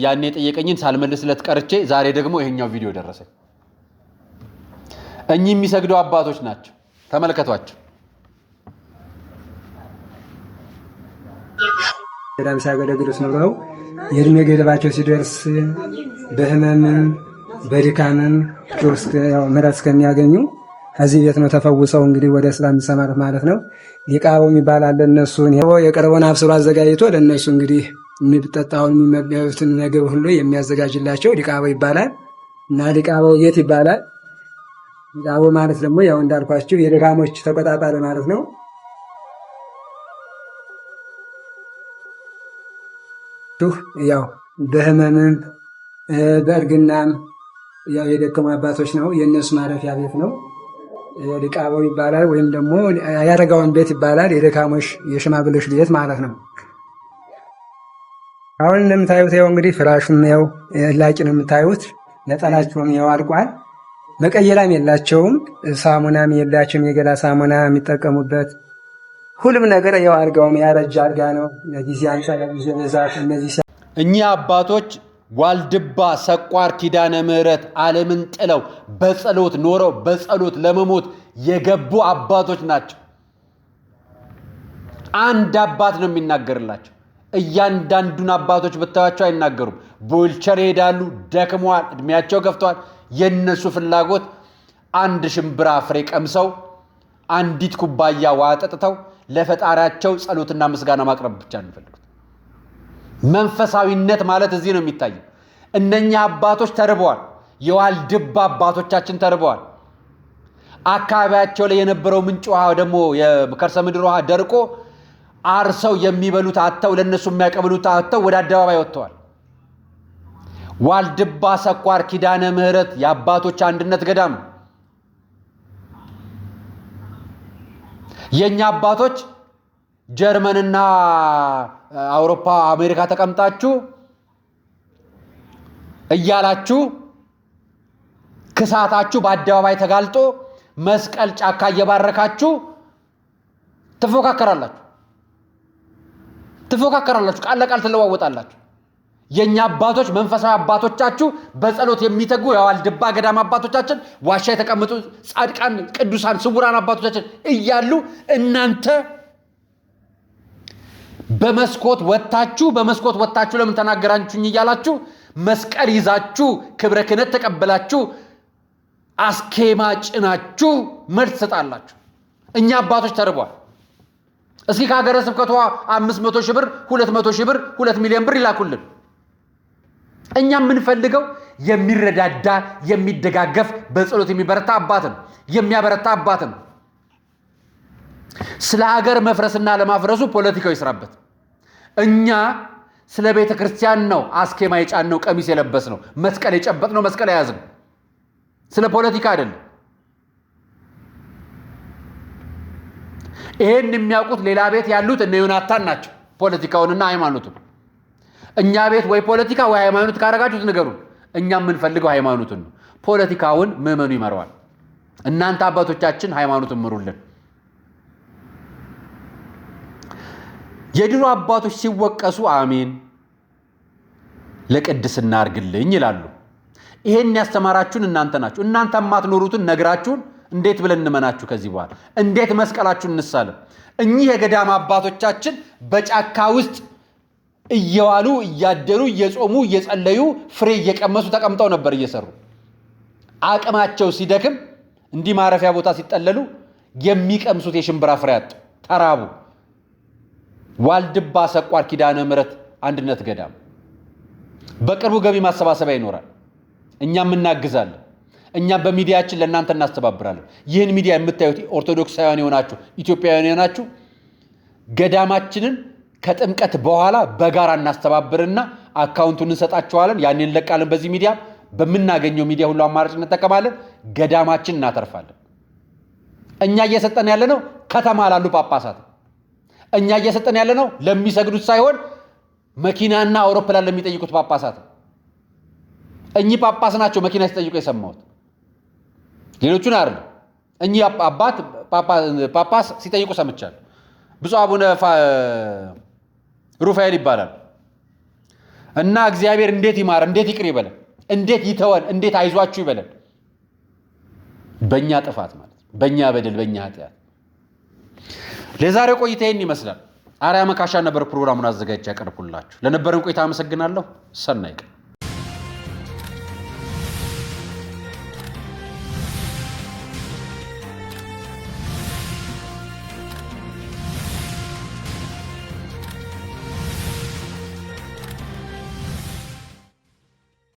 ያኔ የጠየቀኝን ሳልመልስለት ቀርቼ ዛሬ ደግሞ ይሄኛው ቪዲዮ ደረሰኝ። እኚህ የሚሰግዱ አባቶች ናቸው፣ ተመልከቷቸው። ገዳም ሲያገለግሉት ኖረው የእድሜ ገደባቸው ሲደርስ በህመምም በድካምም ምሕረት እስከሚያገኙ ከዚህ ቤት ነው ተፈውሰው እንግዲህ ወደ እስላም የሚሰማሩት ማለት ነው። ሊቃበው የሚባል አለ። እነሱን የቀረበውን አብስሎ አዘጋጅቶ ለእነሱ እንግዲህ የሚጠጣውን የሚመገቡትን ነገር ሁሉ የሚያዘጋጅላቸው ሊቃበው ይባላል። እና ሊቃበው የት ይባላል? ሊቃበው ማለት ደግሞ ያው እንዳልኳችሁ የደካሞች ተቆጣጣሪ ማለት ነው። ያው በህመምም በእርግናም ያው የደከሙ አባቶች ነው የእነሱ ማረፊያ ቤት ነው። ሊቃበው ይባላል። ወይም ደግሞ ያረጋውን ቤት ይባላል። የደካሞች የሽማግሌዎች ቤት ማለት ነው። አሁን እንደምታዩት ያው እንግዲህ ፍራሹም ያው ላቂ ነው የምታዩት። ነጠላቸውም ያው አልቋል። መቀየላም የላቸውም። ሳሙናም የላቸውም። የገላ ሳሙና የሚጠቀሙበት ሁሉም ነገር ያው አልጋውም ያረጃ አልጋ ነው። ጊዜ አንጻር ጊዜ በዛት እነዚህ እኚህ አባቶች ዋልድባ ሰቋር ኪዳነ ምሕረት ዓለምን ጥለው በጸሎት ኖረው በጸሎት ለመሞት የገቡ አባቶች ናቸው። አንድ አባት ነው የሚናገርላቸው። እያንዳንዱን አባቶች ብታዩአቸው አይናገሩም። በዊልቸር ይሄዳሉ፣ ደክመዋል፣ እድሜያቸው ገፍተዋል። የነሱ ፍላጎት አንድ ሽምብራ ፍሬ ቀምሰው አንዲት ኩባያ ውሃ ጠጥተው ለፈጣሪያቸው ጸሎትና ምስጋና ማቅረብ ብቻ ነው የሚፈልጉት። መንፈሳዊነት ማለት እዚህ ነው የሚታየው። እነኛ አባቶች ተርበዋል። የዋልድባ አባቶቻችን ተርበዋል። አካባቢያቸው ላይ የነበረው ምንጭ ውሃ ደግሞ የከርሰ ምድር ውሃ ደርቆ አርሰው የሚበሉት አጥተው ለነሱ የሚያቀብሉት አጥተው ወደ አደባባይ ወጥተዋል። ዋልድባ ሰቋር ኪዳነ ምሕረት የአባቶች አንድነት ገዳም። የኛ አባቶች ጀርመንና አውሮፓ አሜሪካ ተቀምጣችሁ እያላችሁ ክሳታችሁ በአደባባይ ተጋልጦ መስቀል ጫካ እየባረካችሁ ትፎካከራላችሁ። ቃል ለቃል ትለዋወጣላችሁ። የኛ አባቶች መንፈሳዊ አባቶቻችሁ በጸሎት የሚተጉ የዋልድባ ገዳም አባቶቻችን ዋሻ የተቀመጡ ጻድቃን ቅዱሳን ስውራን አባቶቻችን እያሉ እናንተ በመስኮት ወጣችሁ ለምን ተናገራችሁኝ እያላችሁ መስቀል ይዛችሁ ክብረ ክህነት ተቀበላችሁ አስኬማ ጭናችሁ መልስ ትሰጣላችሁ። እኛ አባቶች ተርቧል። እስኪ ከሀገረ ስብከቷ 500 ሺህ ብር 200 ሺህ ብር 2 ሚሊዮን ብር ይላኩልን። እኛ የምንፈልገው የሚረዳዳ የሚደጋገፍ በጸሎት የሚበረታ አባትን የሚያበረታ አባትን። ስለ ሀገር መፍረስና ለማፍረሱ ፖለቲካው ይስራበት። እኛ ስለ ቤተ ክርስቲያን ነው አስኬማ የጫነው ቀሚስ የለበስ ነው መስቀል የጨበጥ ነው መስቀል የያዝን። ስለ ፖለቲካ አይደለም። ይሄን የሚያውቁት ሌላ ቤት ያሉት እነ ዮናታን ናቸው፣ ፖለቲካውንና ሃይማኖቱን። እኛ ቤት ወይ ፖለቲካ ወይ ሃይማኖት ካረጋችሁት ንገሩን። እኛ የምንፈልገው ሃይማኖቱን ነው። ፖለቲካውን ምዕመኑ ይመራዋል። እናንተ አባቶቻችን ሃይማኖቱን ምሩልን። የድሮ አባቶች ሲወቀሱ አሜን ለቅድስና አርግልኝ ይላሉ። ይሄን ያስተማራችሁን እናንተ ናችሁ። እናንተ ማትኖሩትን ነግራችሁን እንዴት ብለን እንመናችሁ? ከዚህ በኋላ እንዴት መስቀላችሁን እንሳለም? እኚህ የገዳም አባቶቻችን በጫካ ውስጥ እየዋሉ እያደሩ እየጾሙ እየጸለዩ ፍሬ እየቀመሱ ተቀምጠው ነበር እየሰሩ። አቅማቸው ሲደክም እንዲህ ማረፊያ ቦታ ሲጠለሉ የሚቀምሱት የሽምብራ ፍሬ አጡ፣ ተራቡ። ዋልድባ ሰቋር ኪዳነ ምሕረት አንድነት ገዳም በቅርቡ ገቢ ማሰባሰቢያ ይኖራል። እኛም እናግዛለን። እኛም በሚዲያችን ለእናንተ እናስተባብራለን። ይህን ሚዲያ የምታዩት ኦርቶዶክሳውያን የሆናችሁ ኢትዮጵያውያን የሆናችሁ ገዳማችንን ከጥምቀት በኋላ በጋራ እናስተባብርና አካውንቱን እንሰጣችኋለን። ያንን እንለቃለን። በዚህ ሚዲያ በምናገኘው ሚዲያ ሁሉ አማራጭ እንጠቀማለን። ገዳማችን እናተርፋለን። እኛ እየሰጠን ያለነው ከተማ ላሉ ጳጳሳት፣ እኛ እየሰጠን ያለነው ለሚሰግዱት ሳይሆን መኪናና አውሮፕላን ለሚጠይቁት ጳጳሳት። እኚህ ጳጳስ ናቸው መኪና ሲጠይቁ የሰማሁት፣ ሌሎቹን አይደለም። እኚህ አባት ጳጳስ ሲጠይቁ ሰምቻለሁ። ብፁዕ አቡነ ሩፋኤል ይባላል እና እግዚአብሔር እንዴት ይማር፣ እንዴት ይቅር ይበለን፣ እንዴት ይተወን፣ እንዴት አይዟችሁ ይበለን። በእኛ ጥፋት ማለት በእኛ በደል በእኛ ኃጢአት። ለዛሬው ቆይታ ይህን ይመስላል። አርያ መካሻ ነበር ፕሮግራሙን አዘጋጅቼ ያቀርብኩላችሁ። ለነበረን ቆይታ አመሰግናለሁ። ሰናይ ቀን